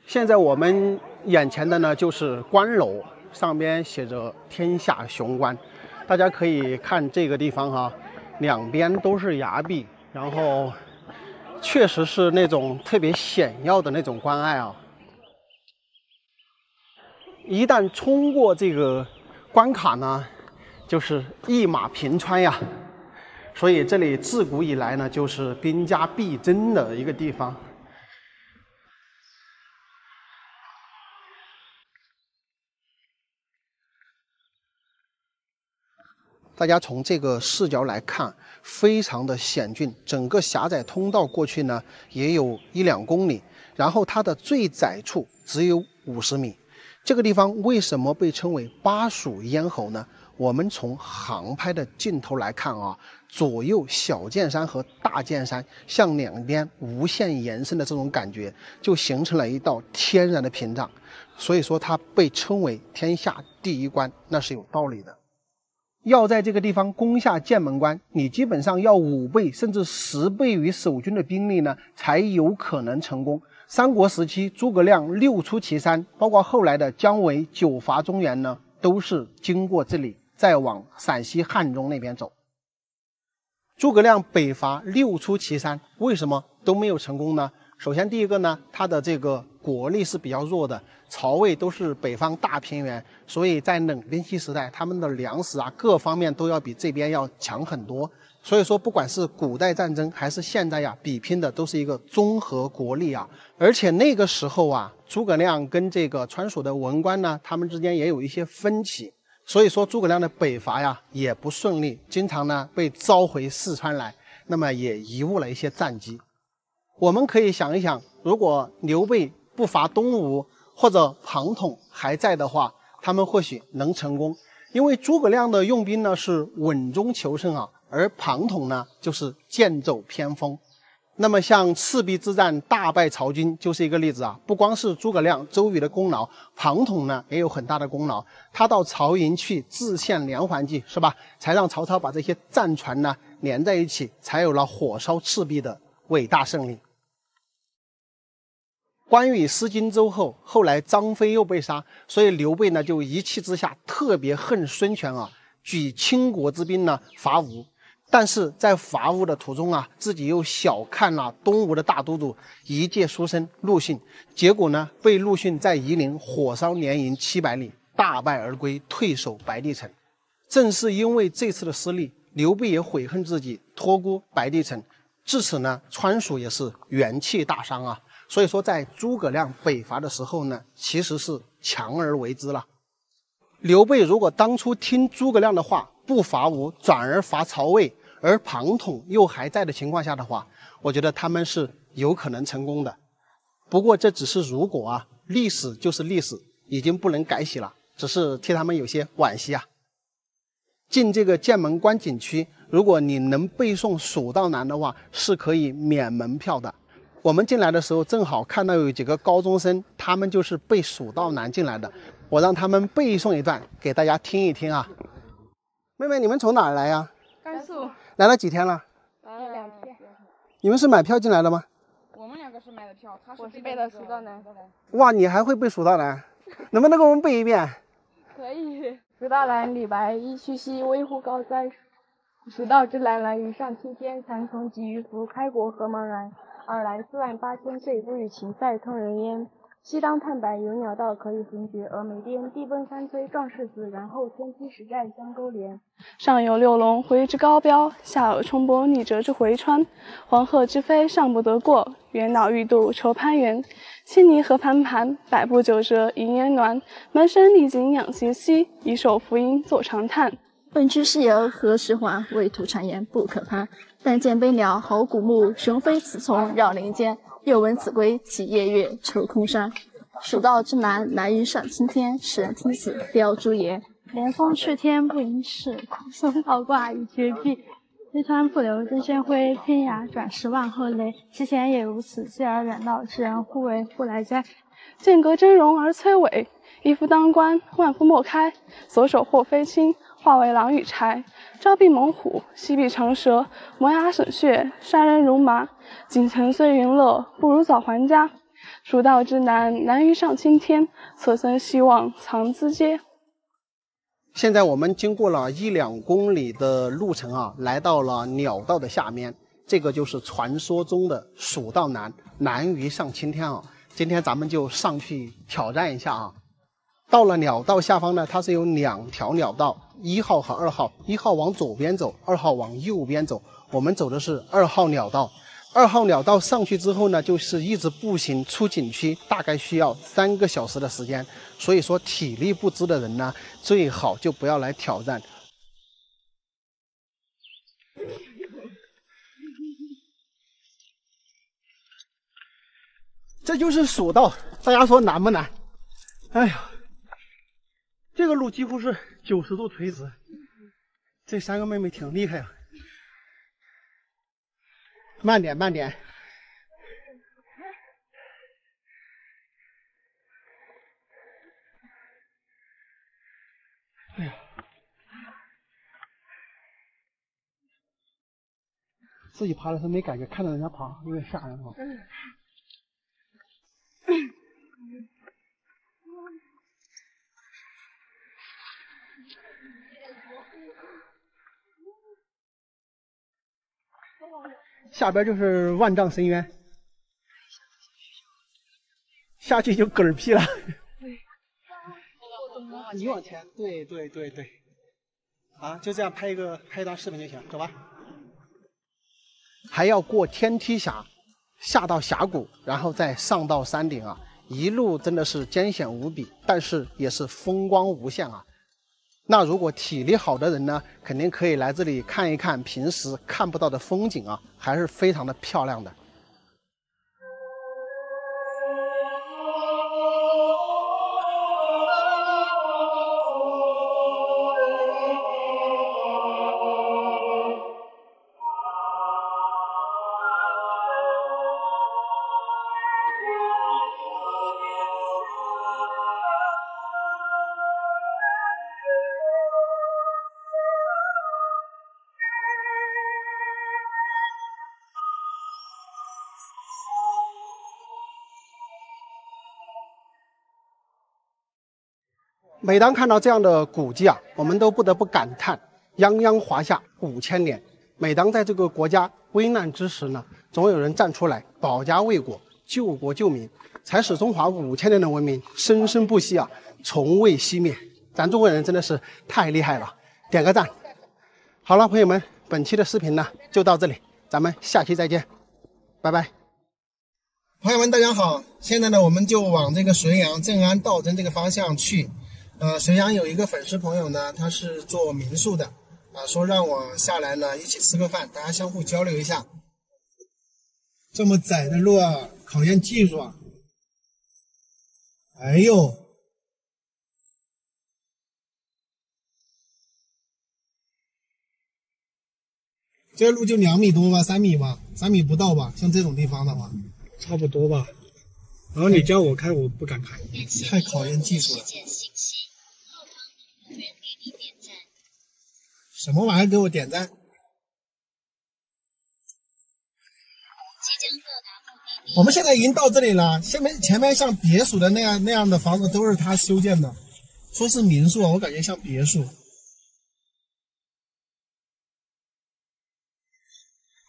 现在我们眼前的呢就是关楼，上边写着天下雄关。大家可以看这个地方哈，两边都是崖壁，然后确实是那种特别险要的那种关隘啊。一旦冲过这个关卡呢，就是一马平川呀。所以这里自古以来呢，就是兵家必争的一个地方。大家从这个视角来看，非常的险峻，整个狭窄通道过去呢也有1-2公里，然后它的最窄处只有50米。这个地方为什么被称为巴蜀咽喉呢？我们从航拍的镜头来看啊，左右小剑山和大剑山向两边无限延伸的这种感觉，就形成了一道天然的屏障。所以说它被称为天下第一关，那是有道理的。要在这个地方攻下剑门关，你基本上要5倍甚至10倍于守军的兵力呢，才有可能成功。三国时期诸葛亮6出祁山，包括后来的姜维9伐中原呢，都是经过这里再往陕西汉中那边走。诸葛亮北伐6出祁山，为什么都没有成功呢？首先第一个呢，他的这个国力是比较弱的，曹魏都是北方大平原，所以在冷兵器时代，他们的粮食啊各方面都要比这边要强很多。所以说，不管是古代战争还是现在呀，比拼的都是一个综合国力啊。而且那个时候啊，诸葛亮跟这个川蜀的文官呢，他们之间也有一些分歧。所以说诸葛亮的北伐呀也不顺利，经常呢被召回四川来，那么也贻误了一些战机。我们可以想一想，如果刘备不伐东吴，或者庞统还在的话，他们或许能成功。因为诸葛亮的用兵呢是稳中求胜啊，而庞统呢就是剑走偏锋。那么像赤壁之战大败曹军就是一个例子啊，不光是诸葛亮、周瑜的功劳，庞统呢也有很大的功劳。他到曹营去自献连环计，是吧？才让曹操把这些战船呢连在一起，才有了火烧赤壁的伟大胜利。关羽失荆州后，后来张飞又被杀，所以刘备呢就一气之下特别恨孙权啊，举倾国之兵呢伐吴。但是在伐吴的途中啊，自己又小看了东吴的大都督一介书生陆逊，结果呢被陆逊在夷陵火烧连营700里，大败而归，退守白帝城。正是因为这次的失利，刘备也悔恨自己托孤白帝城，至此呢川蜀也是元气大伤啊。所以说在诸葛亮北伐的时候呢，其实是强而为之了。刘备如果当初听诸葛亮的话，不伐吴，转而伐曹魏，而庞统又还在的情况下的话，我觉得他们是有可能成功的。不过这只是如果啊，历史就是历史，已经不能改写了，只是替他们有些惋惜啊。进这个剑门关景区，如果你能背诵《蜀道难》的话，是可以免门票的。我们进来的时候正好看到有几个高中生，他们就是背《蜀道难》进来的，我让他们背诵一段给大家听一听啊。妹妹，你们从哪儿来呀？甘肃。来了几天了来了2天。你们是买票进来的吗？我们2个是买的票，我是背的《蜀道难》。哇，你还会背《蜀道难》？能不能给我们背一遍？可以。《蜀道难》李白：一去兮，危乎高哉！蜀道之难，难于上青天。三重几余伏，开国何茫然！尔来48000岁，不与秦塞通人烟。西当探白，有鸟道可以横绝峨眉巅。地崩山摧，壮士死，然后天梯石栈相勾连。上有六龙，回之高标；下有冲波，逆折之回川。黄鹤之飞，尚不得过；猿脑欲度，愁攀援。青泥河盘盘，百步九折，一年暖。门生历经仰斜溪，以手扶阴作长叹。问君西游何时还？为土谗言不可攀。但见飞鸟吼古木，雄飞雌从绕林间。又闻子规起夜月，愁空山。蜀道之难，难于上青天。使人听此凋朱颜。连峰去天不应是，空松倒挂已绝壁。西川不留真仙辉，天涯转世万壑雷。其前也如此，继而远道之人忽为忽来哉？剑阁峥嵘而崔嵬，一夫当关，万夫莫开。左手或飞青，化为狼与豺。朝避猛虎，夕避长蛇，磨牙省血，杀人如麻。锦城虽云乐，不如早还家。蜀道之难，难于上青天。此生希望藏资阶。现在我们经过了1-2公里的路程啊，来到了鸟道的下面，这个就是传说中的蜀道难，难于上青天啊。今天咱们就上去挑战一下啊。到了鸟道下方呢，它是有2条鸟道，1号和2号，1号往左边走，2号往右边走。我们走的是2号鸟道。2号鸟道上去之后呢，就是一直步行出景区，大概需要3个小时的时间。所以说体力不支的人呢，最好就不要来挑战。这就是蜀道，大家说难不难？哎呀，这个路几乎是90度垂直。这3个妹妹挺厉害啊。慢点，慢点。哎呀，自己爬的时候没感觉，看到人家爬有点吓人啊。下边就是万丈深渊，下去就嗝屁了。你往前，对，啊，就这样拍一段视频就行，走吧。还要过天梯峡，下到峡谷，然后再上到山顶啊，一路真的是艰险无比，但是也是风光无限啊。那如果体力好的人呢，肯定可以来这里看一看平时看不到的风景啊，还是非常的漂亮的。每当看到这样的古迹啊，我们都不得不感叹泱泱华夏5000年。每当在这个国家危难之时呢，总有人站出来保家卫国、救国救民，才使中华5000年的文明生生不息啊，从未熄灭。咱中国人真的是太厉害了，点个赞。好了，朋友们，本期的视频呢就到这里，咱们下期再见，拜拜。朋友们，大家好，现在呢我们就往这个绥阳正安道真这个方向去。绥阳有一个粉丝朋友呢，他是做民宿的，说让我下来呢一起吃个饭，大家相互交流一下。这么窄的路啊，考验技术啊！哎呦，这路就2米多吧，3米吧，3米不到吧？像这种地方的话，差不多吧。然后你叫我开，我不敢开，太考验技术了。什么玩意儿给我点赞？我们现在已经到这里了，前面像别墅的那样的房子都是他修建的，说是民宿啊，我感觉像别墅。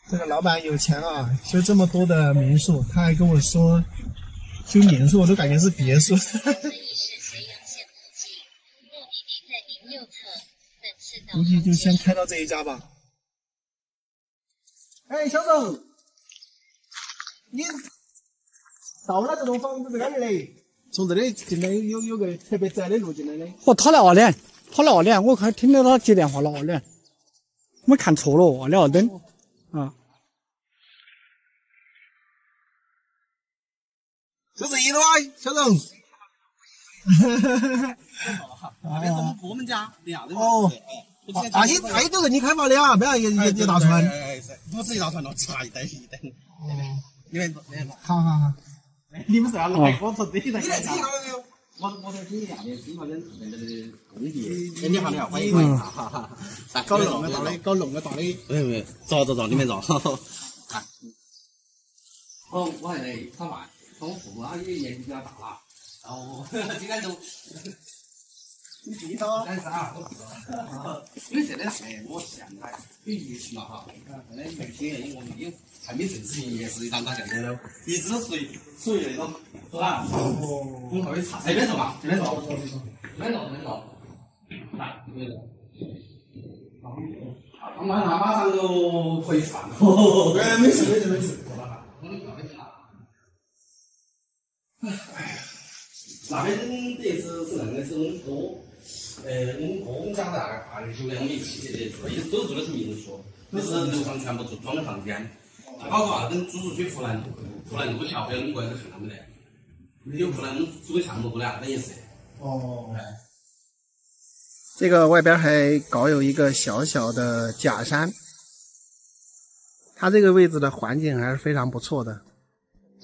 这个老板有钱啊，修这么多的民宿，他还跟我说修民宿，我都感觉是别墅。估计就先开到这一家吧。哎，小总，你到了这栋房子在哪里嘞？从这里进来有个特别窄的路进来的。哦，他来2年，我看听到他接电话了2年，我看错了，来2灯啊。这是一楼啊，小总。那边是我们家的呀。哦。那些都是你开发的啊，不要一大串。不是一大串了，差一袋。哦。你们好。你们是要来我说这一袋。你来这一下没有？我在这一下的，经过人那个工地，你好，欢迎。搞弄个大的。没，走，里面走。我还得上班，我父母也年纪比较大了，然后今天都。你记到？33，我知道。因为现在我现在有疫情了哈，现在疫情我们也还没正式营业，实际上它现在呢一直属于那种是吧？功课会差。这边走吧，这边走。来，这边走。马上就回饭了。没事。那边这次是那个是我们家大概8、9年我们一起去住，一直都住的是民宿，就是楼上全部装的房间，包括跟租出去湖南路桥，还有我们过来都看他们的，有湖南租的项目过来，那也是。哦。这个外边还搞有一个小小的假山，它这个位置的环境还是非常不错的。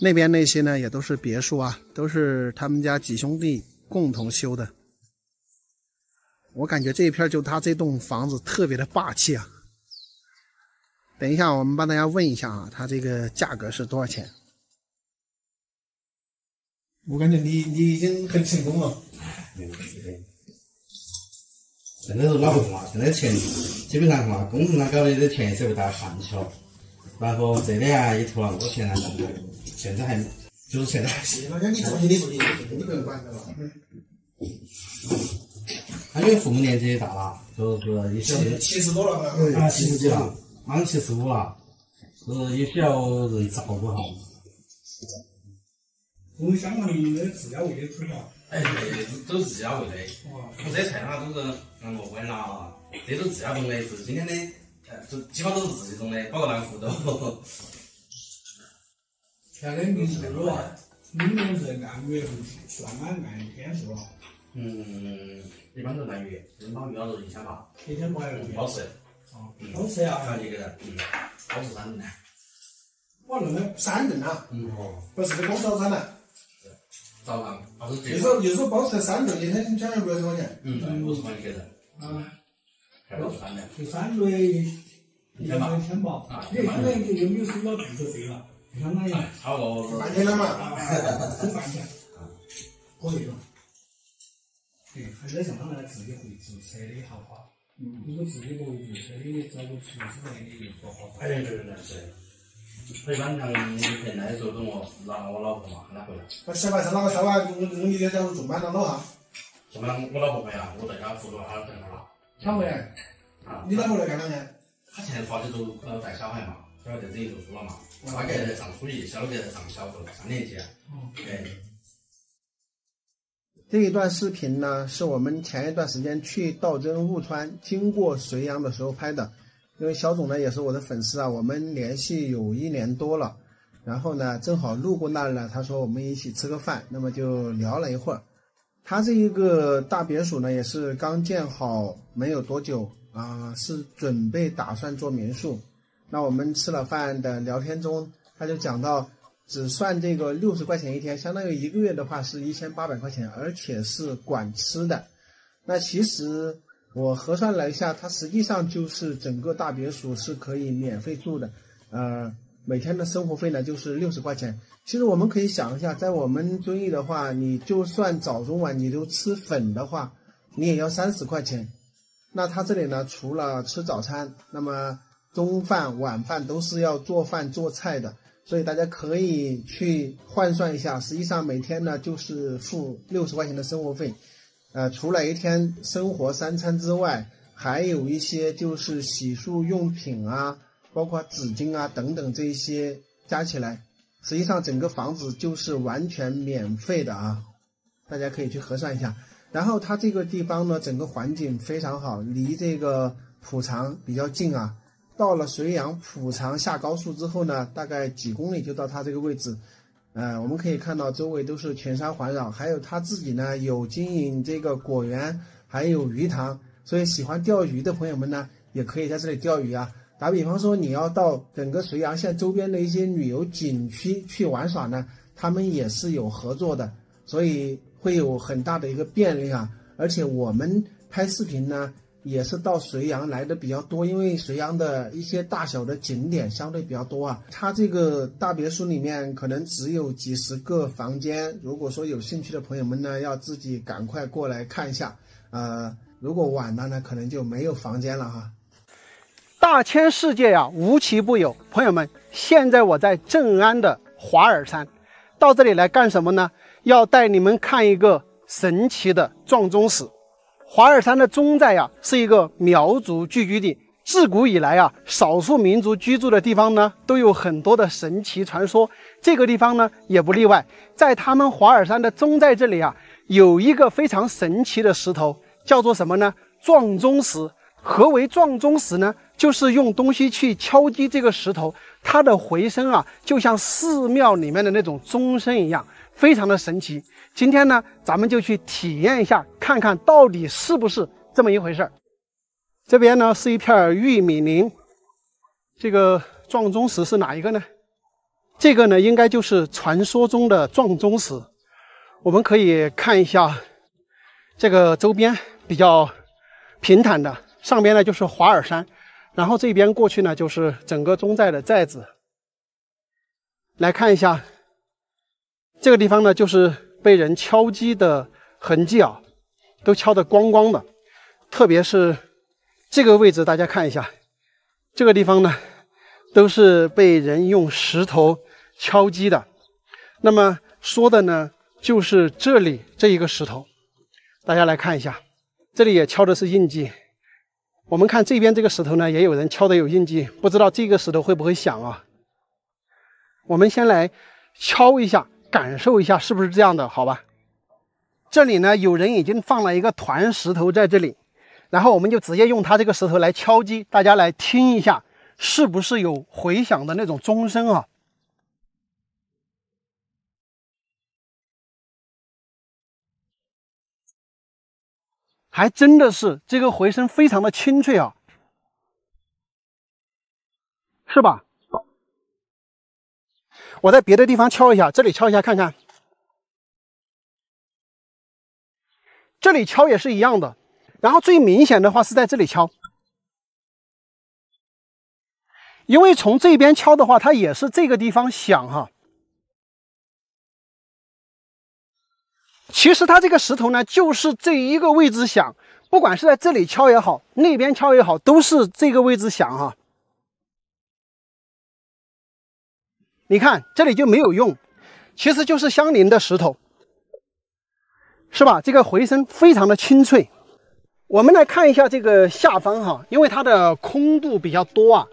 那边那些呢也都是别墅啊，都是他们家几兄弟共同修的。我感觉这一片就他这栋房子特别的霸气啊。等一下我们帮大家问一下啊，它这个价格是多少钱？我感觉你已经很成功了。现在是老不嘛，现在钱基本上嘛，工程上搞的这钱也是为大家汉桥。然后这里啊也投了很多钱啊，现在还就是现在。老娘你做你不用管的了。他因为父母年纪也大了，就是一些70多了啊，70几了，马上75了，就是也需要人照顾哈。我们香港的自家喂的猪嘛。哎，对，都是自家喂的。我这些菜嘛都是我问了，这都是自家种的，是今天的，就基本上都是自己种的，包括那个土豆。现在你是说啊，你们是按月算吗？按天数啊？一般都按月，一般月都1000吧。1天800包吃。包吃啊？一个人，包吃3顿。哇，那么3顿啊？不是光早餐了。早上，有时候包吃3顿，1天260块钱。 50块一个人。就3顿，1000吧。你相当于有没有收到住宿费了？相当于差不多半天了嘛。收半天。可以了。对，还是像他们自己会注册的好话。如果自己不会注册的，找个厨师来的就不好。对。我一般像现在的时候跟我老婆嘛，喊她回来。那下班上哪个烧啊？我明天假如重班到哪哈？重班我老婆回啊，我在家辅助她等会儿了。她回来？你老婆来干啥呢？她现在发起都带小孩嘛，小孩在这里读书了嘛，大概在上初一，小的在上小学3年级。这一段视频呢，是我们前一段时间去道真雾川经过绥阳的时候拍的。因为小总呢也是我的粉丝啊，我们联系有1年多了，然后呢正好路过那儿了，他说我们一起吃个饭，那么就聊了一会儿。他这一个大别墅呢也是刚建好没有多久啊，是准备打算做民宿。那我们吃了饭的聊天中，他就讲到只算这个60块钱一天，相当于1个月的话是1800块钱，而且是管吃的。那其实我核算了一下，它实际上就是整个大别墅是可以免费住的，每天的生活费呢就是60块钱。其实我们可以想一下，在我们遵义的话，你就算早中晚你都吃粉的话，你也要30块钱。那他这里呢，除了吃早餐，那么中饭、晚饭都是要做饭做菜的，所以大家可以去换算一下，实际上每天呢就是付60块钱的生活费。除了一天生活3餐之外，还有一些就是洗漱用品啊，包括纸巾啊等等，这些加起来，实际上整个房子就是完全免费的啊，大家可以去核算一下。然后它这个地方呢，整个环境非常好，离这个普长比较近啊。到了绥阳普长下高速之后呢，大概几公里就到它这个位置。我们可以看到周围都是群山环绕，还有他自己呢有经营这个果园，还有鱼塘，所以喜欢钓鱼的朋友们呢也可以在这里钓鱼啊。打比方说你要到整个绥阳县周边的一些旅游景区去玩耍呢，他们也是有合作的，所以会有很大的一个便利啊。而且我们拍视频呢也是到绥阳来的比较多，因为绥阳的一些大小的景点相对比较多啊。它这个大别墅里面可能只有几十个房间，如果说有兴趣的朋友们呢，要自己赶快过来看一下。如果晚了呢，可能就没有房间了哈。大千世界呀，无奇不有。朋友们，现在我在镇安的华尔山，到这里来干什么呢？要带你们看一个神奇的撞钟石。华尔山的中寨呀，是一个苗族聚居地。自古以来啊，少数民族居住的地方呢，都有很多的神奇传说。这个地方呢，也不例外。在他们华尔山的中寨这里啊，有一个非常神奇的石头，叫做什么呢？撞钟石。何为撞钟石呢？就是用东西去敲击这个石头，它的回声啊，就像寺庙里面的那种钟声一样，非常的神奇。今天呢，咱们就去体验一下，看看到底是不是这么一回事儿。这边呢是一片玉米林，这个撞钟石是哪一个呢？这个呢应该就是传说中的撞钟石。我们可以看一下这个周边比较平坦的，上边呢就是华尔山，然后这边过去呢就是整个中寨的寨子。来看一下这个地方呢，就是被人敲击的痕迹啊，都敲得光光的。特别是这个位置，大家看一下，这个地方呢都是被人用石头敲击的。那么说的呢，就是这里这一个石头，大家来看一下，这里也敲的是印记。我们看这边这个石头呢，也有人敲的有印记，不知道这个石头会不会响啊？我们先来敲一下，感受一下是不是这样的，好吧？这里呢，有人已经放了一个团石头在这里，然后我们就直接用它这个石头来敲击，大家来听一下，是不是有回响的那种钟声啊？还真的是这个回声非常的清脆啊，是吧？我在别的地方敲一下，这里敲一下看看。这里敲也是一样的，然后最明显的话是在这里敲，因为从这边敲的话，它也是这个地方响哈。其实它这个石头呢，就是这一个位置响，不管是在这里敲也好，那边敲也好，都是这个位置响哈。你看这里就没有用，其实就是相邻的石头，是吧？这个回声非常的清脆。我们来看一下这个下方哈，因为它的空度比较多啊，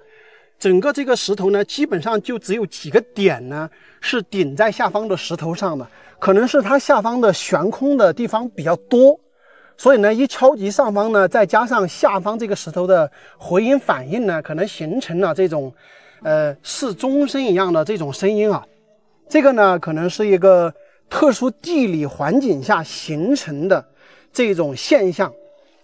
整个这个石头呢，基本上就只有几个点呢是顶在下方的石头上的，可能是它下方的悬空的地方比较多，所以呢，一敲击上方呢，再加上下方这个石头的回音反应呢，可能形成了这种似钟声一样的这种声音啊。这个呢，可能是一个特殊地理环境下形成的这种现象，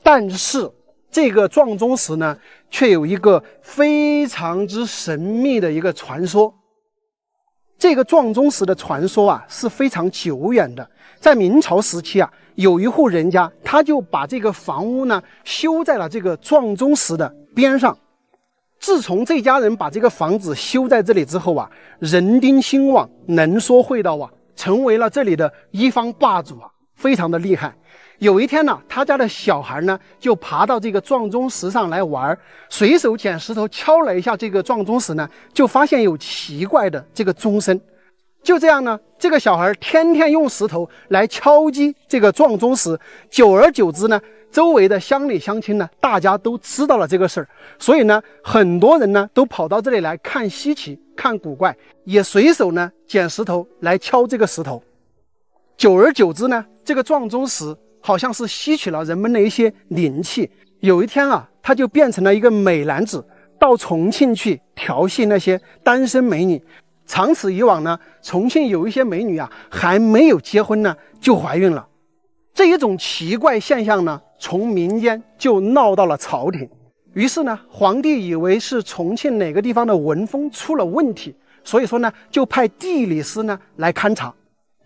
但是这个撞钟石呢，却有一个非常之神秘的一个传说。这个撞钟石的传说啊，是非常久远的。在明朝时期啊，有一户人家，他就把这个房屋呢修在了这个撞钟石的边上。自从这家人把这个房子修在这里之后啊，人丁兴旺，能说会道啊，成为了这里的一方霸主啊，非常的厉害。有一天呢，他家的小孩呢就爬到这个撞钟石上来玩，随手捡石头敲了一下这个撞钟石呢，就发现有奇怪的这个钟声。就这样呢，这个小孩天天用石头来敲击这个撞钟石，久而久之呢，周围的乡里乡亲呢，大家都知道了这个事儿，所以呢，很多人呢都跑到这里来看稀奇、看古怪，也随手呢捡石头来敲这个石头。久而久之呢，这个撞钟石好像是吸取了人们的一些灵气。有一天啊，他就变成了一个美男子，到重庆去调戏那些单身美女。长此以往呢，重庆有一些美女啊，还没有结婚呢，就怀孕了。这一种奇怪现象呢，从民间就闹到了朝廷。于是呢，皇帝以为是重庆哪个地方的文风出了问题，所以说呢，就派地理师呢来勘察。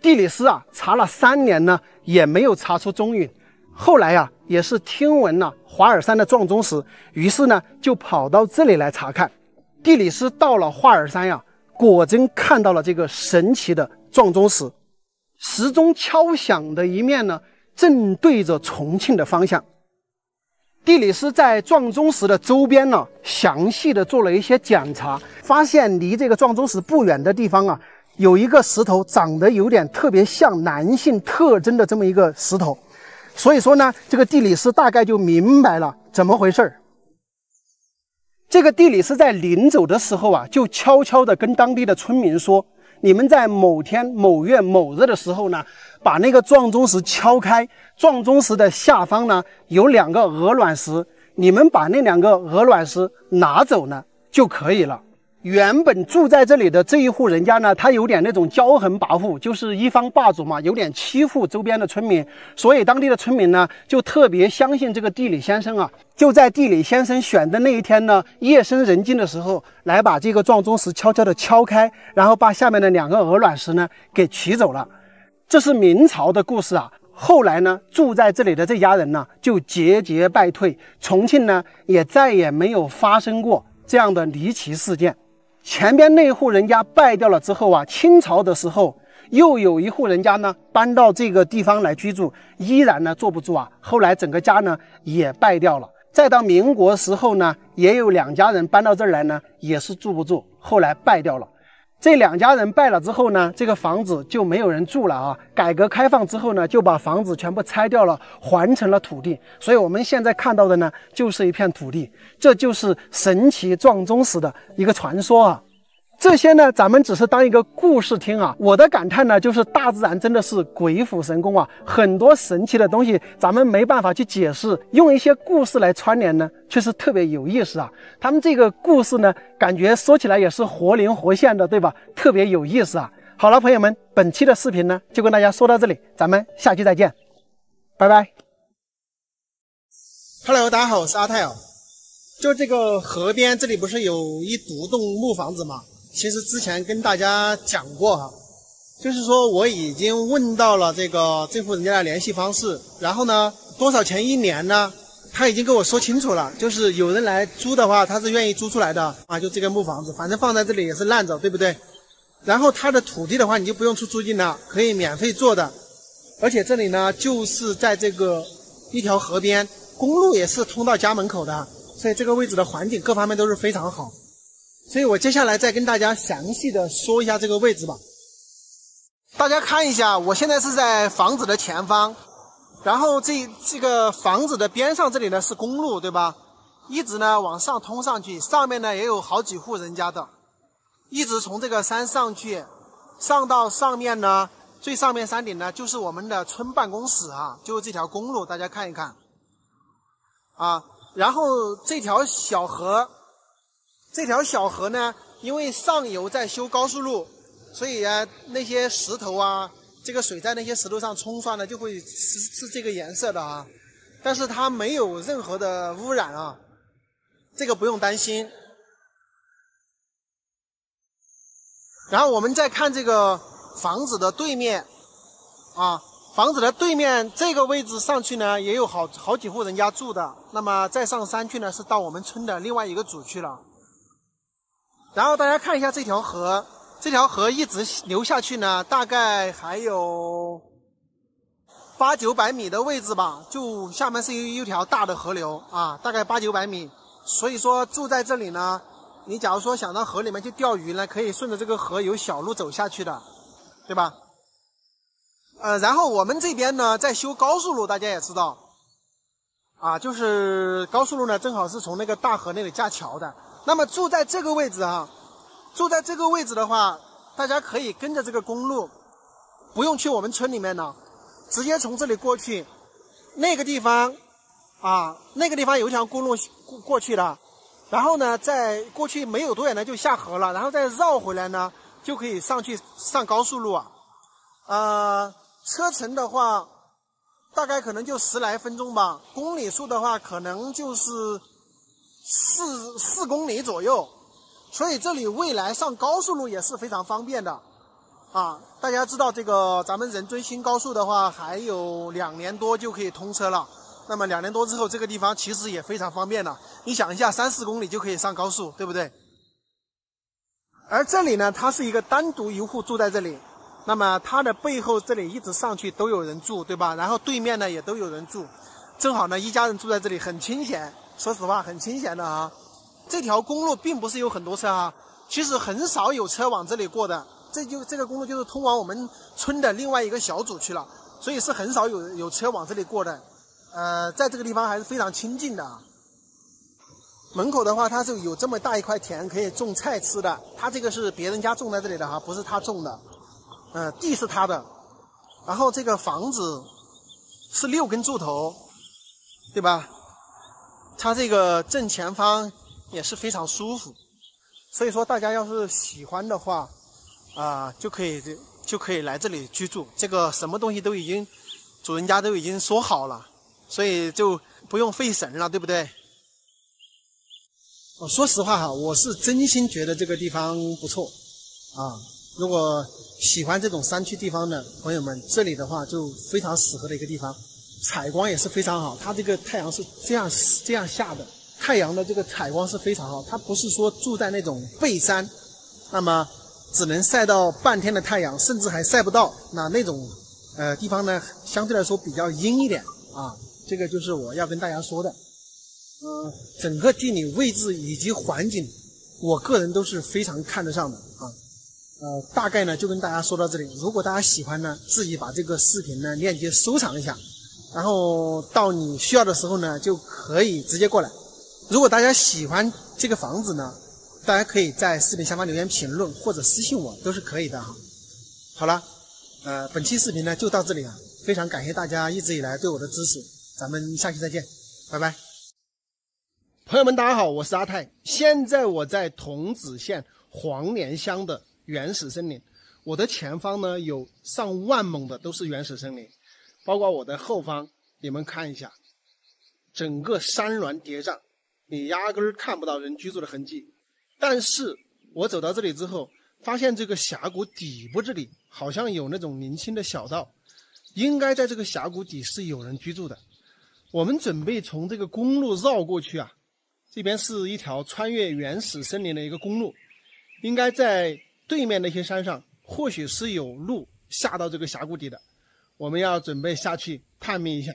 地理师啊，查了3年呢，也没有查出踪影。后来啊，也是听闻了华尔山的撞钟石，于是呢，就跑到这里来查看。地理师到了华尔山呀，果真看到了这个神奇的撞钟石，石钟敲响的一面呢，正对着重庆的方向。地理师在撞钟石的周边呢，详细的做了一些检查，发现离这个撞钟石不远的地方啊，有一个石头长得有点特别像男性特征的这么一个石头。所以说呢，这个地理师大概就明白了怎么回事儿。这个地理师在临走的时候啊，就悄悄地跟当地的村民说，你们在某天某月某日的时候呢，把那个撞钟石敲开，撞钟石的下方呢有2个鹅卵石，你们把那2个鹅卵石拿走呢就可以了。原本住在这里的这一户人家呢，他有点那种骄横跋扈，就是一方霸主嘛，有点欺负周边的村民，所以当地的村民呢就特别相信这个地理先生啊，就在地理先生选的那一天呢，夜深人静的时候，来把这个撞钟石悄悄的敲开，然后把下面的2个鹅卵石呢给取走了。这是明朝的故事啊。后来呢，住在这里的这家人呢就节节败退，重庆呢也再也没有发生过这样的离奇事件。前边那户人家败掉了之后啊，清朝的时候又有一户人家呢搬到这个地方来居住，依然呢坐不住啊，后来整个家呢也败掉了。再到民国时候呢，也有2家人搬到这儿来呢，也是住不住，后来败掉了。这2家人败了之后呢，这个房子就没有人住了啊。改革开放之后呢，就把房子全部拆掉了，还成了土地。所以我们现在看到的呢，就是一片土地。这就是神奇撞钟石的一个传说啊。这些呢，咱们只是当一个故事听啊。我的感叹呢，就是大自然真的是鬼斧神工啊，很多神奇的东西咱们没办法去解释，用一些故事来串联呢，却是特别有意思啊。他们这个故事呢，感觉说起来也是活灵活现的，对吧？特别有意思啊。好了，朋友们，本期的视频呢，就跟大家说到这里，咱们下期再见，拜拜。Hello， 大家好，我是阿泰啊。就这个河边，这里不是有一独栋木房子吗？其实之前跟大家讲过哈，就是说我已经问到了这户人家的联系方式，然后呢，多少钱1年呢？他已经跟我说清楚了，就是有人来租的话，他是愿意租出来的啊，就这个木房子，反正放在这里也是烂着，对不对？然后他的土地的话，你就不用出租金了，可以免费做的，而且这里呢，就是在这个一条河边，公路也是通到家门口的，所以这个位置的环境各方面都是非常好。所以我接下来再跟大家详细的说一下这个位置吧。大家看一下，我现在是在房子的前方，然后这个房子的边上这里呢是公路，对吧？一直呢往上通上去，上面呢也有好几户人家的，一直从这个山上去，上到上面呢，最上面山顶呢就是我们的村办公室啊，就是这条公路，大家看一看啊。然后这条小河呢，因为上游在修高速路，所以啊那些石头啊，这个水在那些石头上冲刷呢，就会是这个颜色的啊。但是它没有任何的污染啊，这个不用担心。然后我们再看这个房子的对面啊，房子的对面这个位置上去呢，也有好几户人家住的。那么再上山去呢，是到我们村的另外一个组去了。然后大家看一下这条河，这条河一直流下去呢，大概还有800-900米的位置吧，就下面是一条大的河流啊，大概800-900米。所以说住在这里呢，你假如说想到河里面去钓鱼呢，可以顺着这个河有小路走下去的，对吧？然后我们这边呢在修高速路，大家也知道啊，就是高速路呢正好是从那个大河那里架桥的。那么住在这个位置啊，住在这个位置的话，大家可以跟着这个公路，不用去我们村里面呢，直接从这里过去。那个地方啊，那个地方有一条公路过去的，然后呢再过去没有多远呢就下河了，然后再绕回来呢就可以上高速路啊。车程的话大概可能就10来分钟吧，公里数的话可能就是4公里左右，所以这里未来上高速路也是非常方便的啊。大家知道这个咱们仁遵新高速的话还有2年多就可以通车了，那么2年多之后这个地方其实也非常方便了，你想一下3-4公里就可以上高速，对不对？而这里呢，它是一个单独一户住在这里，那么它的背后这里一直上去都有人住，对吧？然后对面呢也都有人住，正好呢一家人住在这里，很清闲，说实话很清闲的啊。这条公路并不是有很多车啊，其实很少有车往这里过的，这个公路就是通往我们村的另外一个小组去了，所以是很少有车往这里过的。在这个地方还是非常清静的啊。门口的话，它是有这么大一块田可以种菜吃的，它这个是别人家种在这里的哈，不是他种的。地是他的，然后这个房子是6根柱头，对吧？它这个正前方也是非常舒服，所以说大家要是喜欢的话就可以来这里居住。这个什么东西都已经主人家都已经说好了，所以就不用费神了，对不对？说实话哈，我是真心觉得这个地方不错啊。如果喜欢这种山区地方的朋友们，这里的话就非常适合的一个地方，采光也是非常好。它这个太阳是这样下的，太阳的这个采光是非常好。它不是说住在那种背山，那么只能晒到半天的太阳，甚至还晒不到。那种地方呢，相对来说比较阴一点啊。这个就是我要跟大家说的。整个地理位置以及环境，我个人都是非常看得上的啊。大概呢就跟大家说到这里。如果大家喜欢呢，自己把这个视频呢链接收藏一下，然后到你需要的时候呢就可以直接过来。如果大家喜欢这个房子呢，大家可以在视频下方留言评论或者私信我，都是可以的哈。好了，本期视频呢就到这里啊，非常感谢大家一直以来对我的支持，咱们下期再见，拜拜。朋友们大家好，我是阿泰，现在我在桐梓县黄连乡的原始森林，我的前方呢有上万亩的都是原始森林，包括我的后方，你们看一下，整个山峦叠嶂，你压根儿看不到人居住的痕迹。但是我走到这里之后，发现这个峡谷底部这里好像有那种零星的小道，应该在这个峡谷底是有人居住的。我们准备从这个公路绕过去啊，这边是一条穿越原始森林的一个公路，应该在对面那些山上或许是有路下到这个峡谷底的，我们要准备下去探秘一下。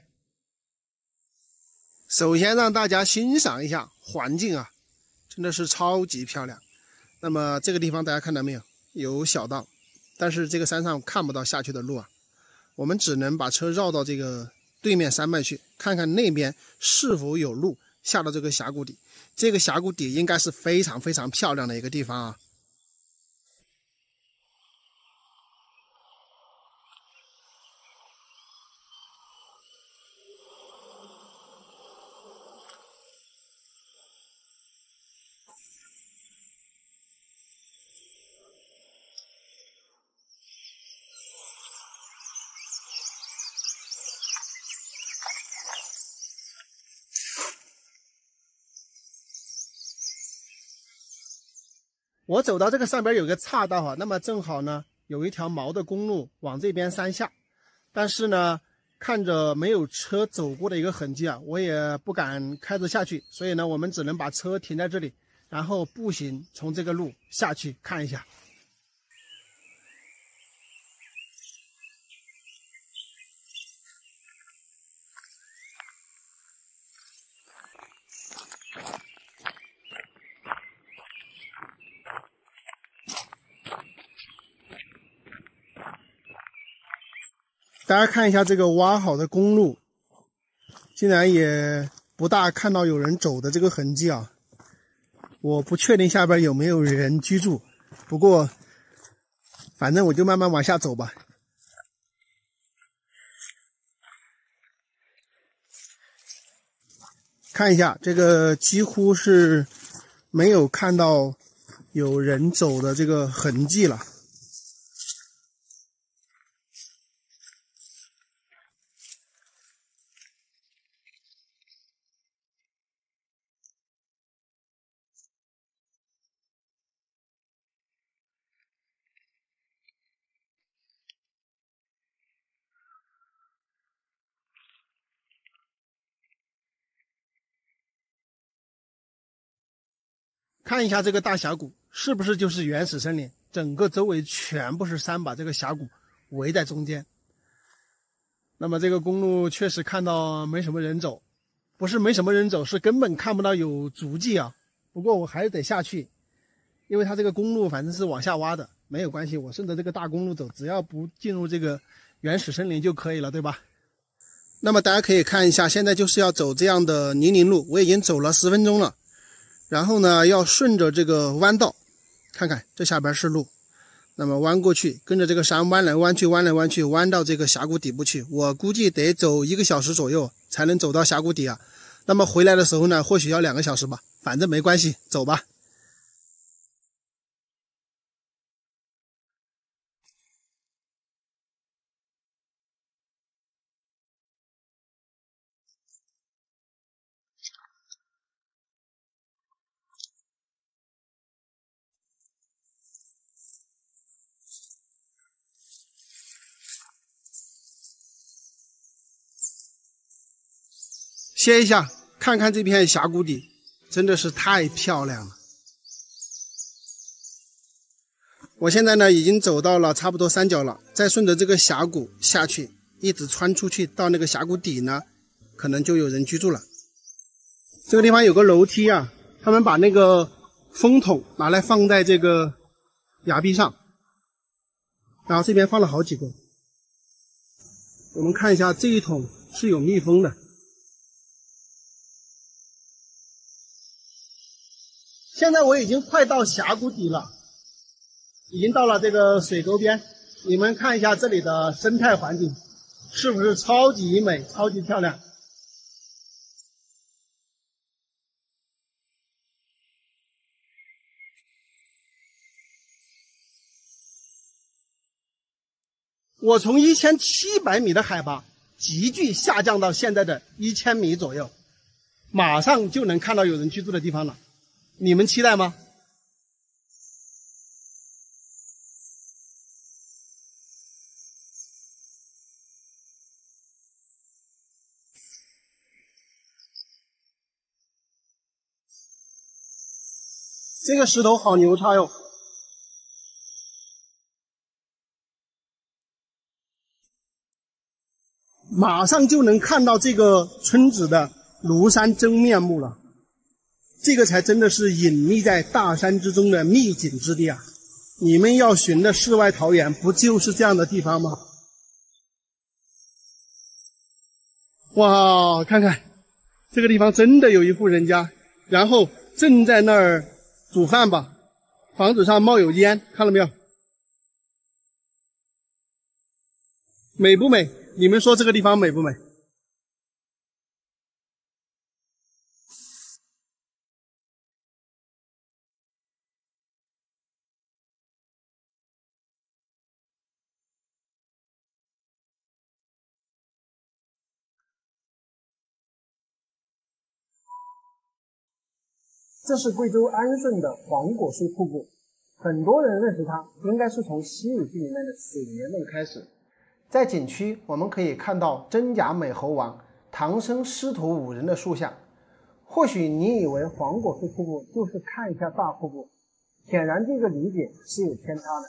首先让大家欣赏一下环境啊，真的是超级漂亮。那么这个地方大家看到没有，有小道，但是这个山上看不到下去的路啊，我们只能把车绕到这个对面山脉去，看看那边是否有路下到这个峡谷底。这个峡谷底应该是非常非常漂亮的一个地方啊。我走到这个上边有个岔道哈，那么正好呢有一条毛的公路往这边山下，但是呢看着没有车走过的一个痕迹啊，我也不敢开着下去，所以呢我们只能把车停在这里，然后步行从这个路下去看一下。大家看一下这个挖好的公路，竟然也不大看到有人走的这个痕迹啊！我不确定下边有没有人居住，不过反正我就慢慢往下走吧。看一下，这个几乎是没有看到有人走的这个痕迹了。看一下这个大峡谷是不是就是原始森林，整个周围全部是山，把这个峡谷围在中间。那么这个公路确实看到没什么人走，不是没什么人走，是根本看不到有足迹啊。不过我还是得下去，因为它这个公路反正是往下挖的，没有关系，我顺着这个大公路走，只要不进入这个原始森林就可以了，对吧？那么大家可以看一下，现在就是要走这样的泥泞路，我已经走了10分钟了。然后呢，要顺着这个弯道，看看这下边是路，那么弯过去，跟着这个山弯来弯去，弯来弯去，弯到这个峡谷底部去。我估计得走1个小时左右才能走到峡谷底啊。那么回来的时候呢，或许要2个小时吧，反正没关系，走吧。歇一下，看看这片峡谷底，真的是太漂亮了。我现在呢已经走到了差不多山脚了，再顺着这个峡谷下去，一直穿出去到那个峡谷底呢，可能就有人居住了。这个地方有个楼梯啊，他们把那个风筒拿来放在这个崖壁上，然后这边放了好几个。我们看一下，这一桶是有密封的。现在我已经快到峡谷底了，已经到了这个水沟边。你们看一下这里的生态环境，是不是超级美、超级漂亮？我从1700米的海拔急剧下降到现在的1000米左右，马上就能看到有人居住的地方了。你们期待吗？这个石头好牛叉哟！马上就能看到这个村子的庐山真面目了。这个才真的是隐匿在大山之中的秘境之地啊！你们要寻的世外桃源，不就是这样的地方吗？哇，看看这个地方真的有一户人家，然后正在那儿煮饭吧，房子上冒有烟，看到没有？美不美？你们说这个地方美不美？这是贵州安顺的黄果树瀑布，很多人认识它应该是从《西游记》里面的水帘洞开始。在景区，我们可以看到真假美猴王、唐僧师徒5人的塑像。或许你以为黄果树瀑布就是看一下大瀑布，显然这个理解是有偏差的。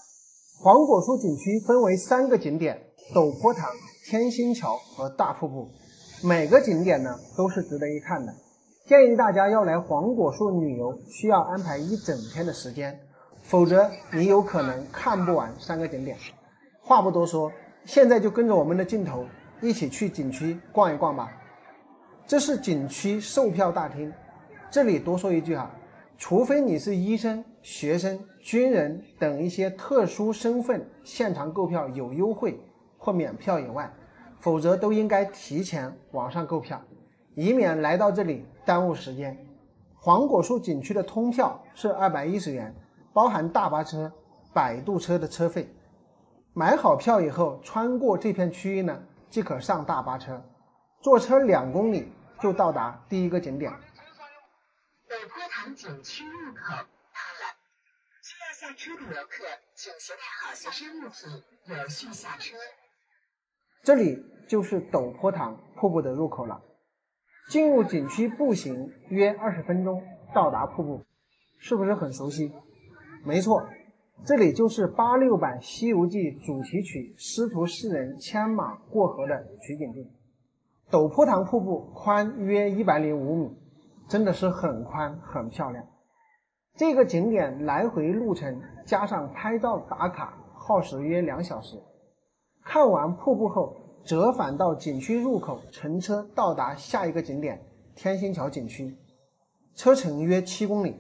黄果树景区分为3个景点：陡坡塘、天心桥和大瀑布。每个景点呢都是值得一看的。建议大家要来黄果树旅游，需要安排1整天的时间，否则你有可能看不完3个景点。话不多说，现在就跟着我们的镜头一起去景区逛一逛吧。这是景区售票大厅，这里多说一句哈，除非你是医生、学生、军人等一些特殊身份，现场购票有优惠或免票以外，否则都应该提前网上购票，以免来到这里耽误时间。黄果树景区的通票是210元，包含大巴车、摆渡车的车费。买好票以后，穿过这片区域呢，即可上大巴车，坐车2公里就到达第1个景点。陡坡塘景区入口到了，需要下车的游客请携带好随身物品，有序下车。这里就是陡坡塘瀑布的入口了。进入景区步行约20分钟到达瀑布，是不是很熟悉？没错，这里就是86版《西游记》主题曲师徒4人牵马过河的取景地。陡坡塘瀑布宽约105米，真的是很宽很漂亮。这个景点来回路程加上拍照打卡耗时约2小时。看完瀑布后，折返到景区入口乘车到达下一个景点天心桥景区，车程约7公里。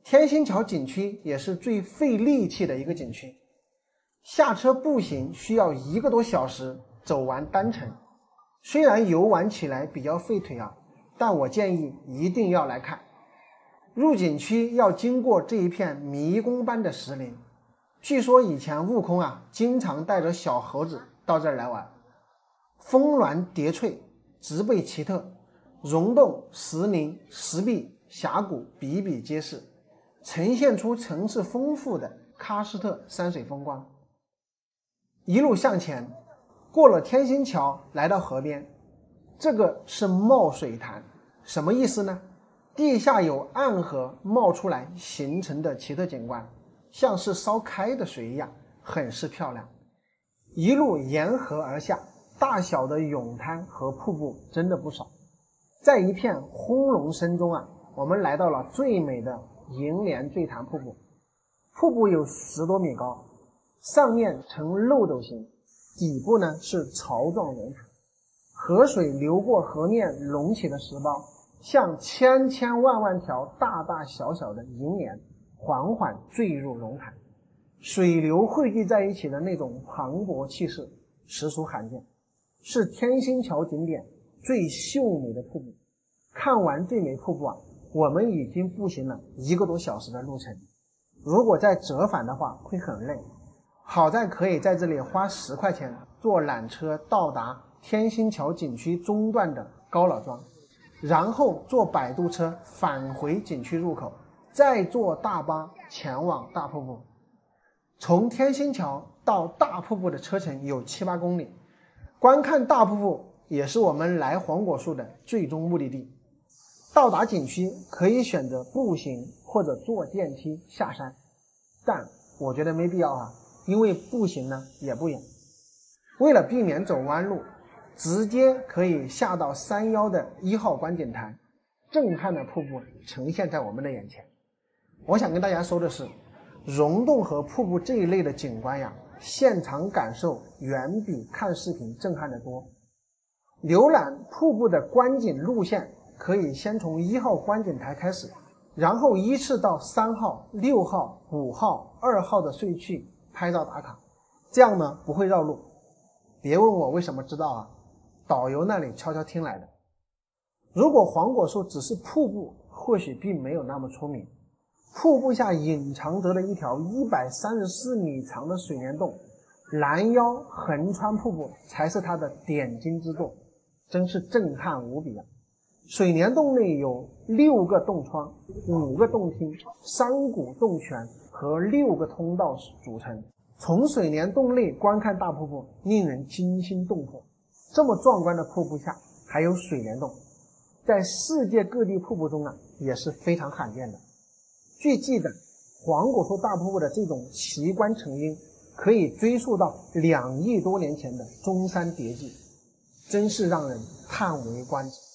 天心桥景区也是最费力气的一个景区，下车步行需要1个多小时走完单程。虽然游玩起来比较费腿啊，但我建议一定要来看。入景区要经过这一片迷宫般的石林，据说以前悟空啊经常带着小猴子到这儿来玩。峰峦叠翠，植被奇特，溶洞、石林、石壁、峡谷比比皆是，呈现出层次丰富的喀斯特山水风光。一路向前，过了天心桥，来到河边，这个是冒水潭，什么意思呢？地下有暗河冒出来形成的奇特景观，像是烧开的水一样，很是漂亮。一路沿河而下，大小的泳滩和瀑布真的不少。在一片轰隆声中啊，我们来到了最美的银莲醉潭瀑布。瀑布有10多米高，上面呈漏斗形，底部呢是槽状龙潭。河水流过河面隆起的石包，像千千万万条大大小小的银莲缓缓坠入龙潭，水流汇聚在一起的那种磅礴气势实属罕见，是天心桥景点最秀美的瀑布。看完最美瀑布啊，我们已经步行了1个多小时的路程，如果再折返的话会很累。好在可以在这里花10块钱坐缆车到达天心桥景区中段的高老庄，然后坐摆渡车返回景区入口，再坐大巴前往大瀑布。从天心桥到大瀑布的车程有7、8公里，观看大瀑布也是我们来黄果树的最终目的地。到达景区可以选择步行或者坐电梯下山，但我觉得没必要啊，因为步行呢也不远。为了避免走弯路，直接可以下到山腰的1号观景台，震撼的瀑布呈现在我们的眼前。我想跟大家说的是，溶洞和瀑布这一类的景观呀，现场感受远比看视频震撼得多。浏览瀑布的观景路线，可以先从1号观景台开始，然后依次到3号、6号、5号、2号的睡区拍照打卡，这样呢不会绕路。别问我为什么知道啊，导游那里悄悄听来的。如果黄果树只是瀑布，或许并没有那么出名。瀑布下隐藏着的一条134米长的水帘洞，拦腰横穿瀑布才是它的点睛之作，真是震撼无比啊！水帘洞内有6个洞窗、5个洞厅、3股洞泉和6个通道组成。从水帘洞内观看大瀑布，令人惊心动魄。这么壮观的瀑布下还有水帘洞，在世界各地瀑布中啊也是非常罕见的。据记载，黄果树大瀑布的这种奇观成因可以追溯到2亿多年前的中山叠纪，真是让人叹为观止。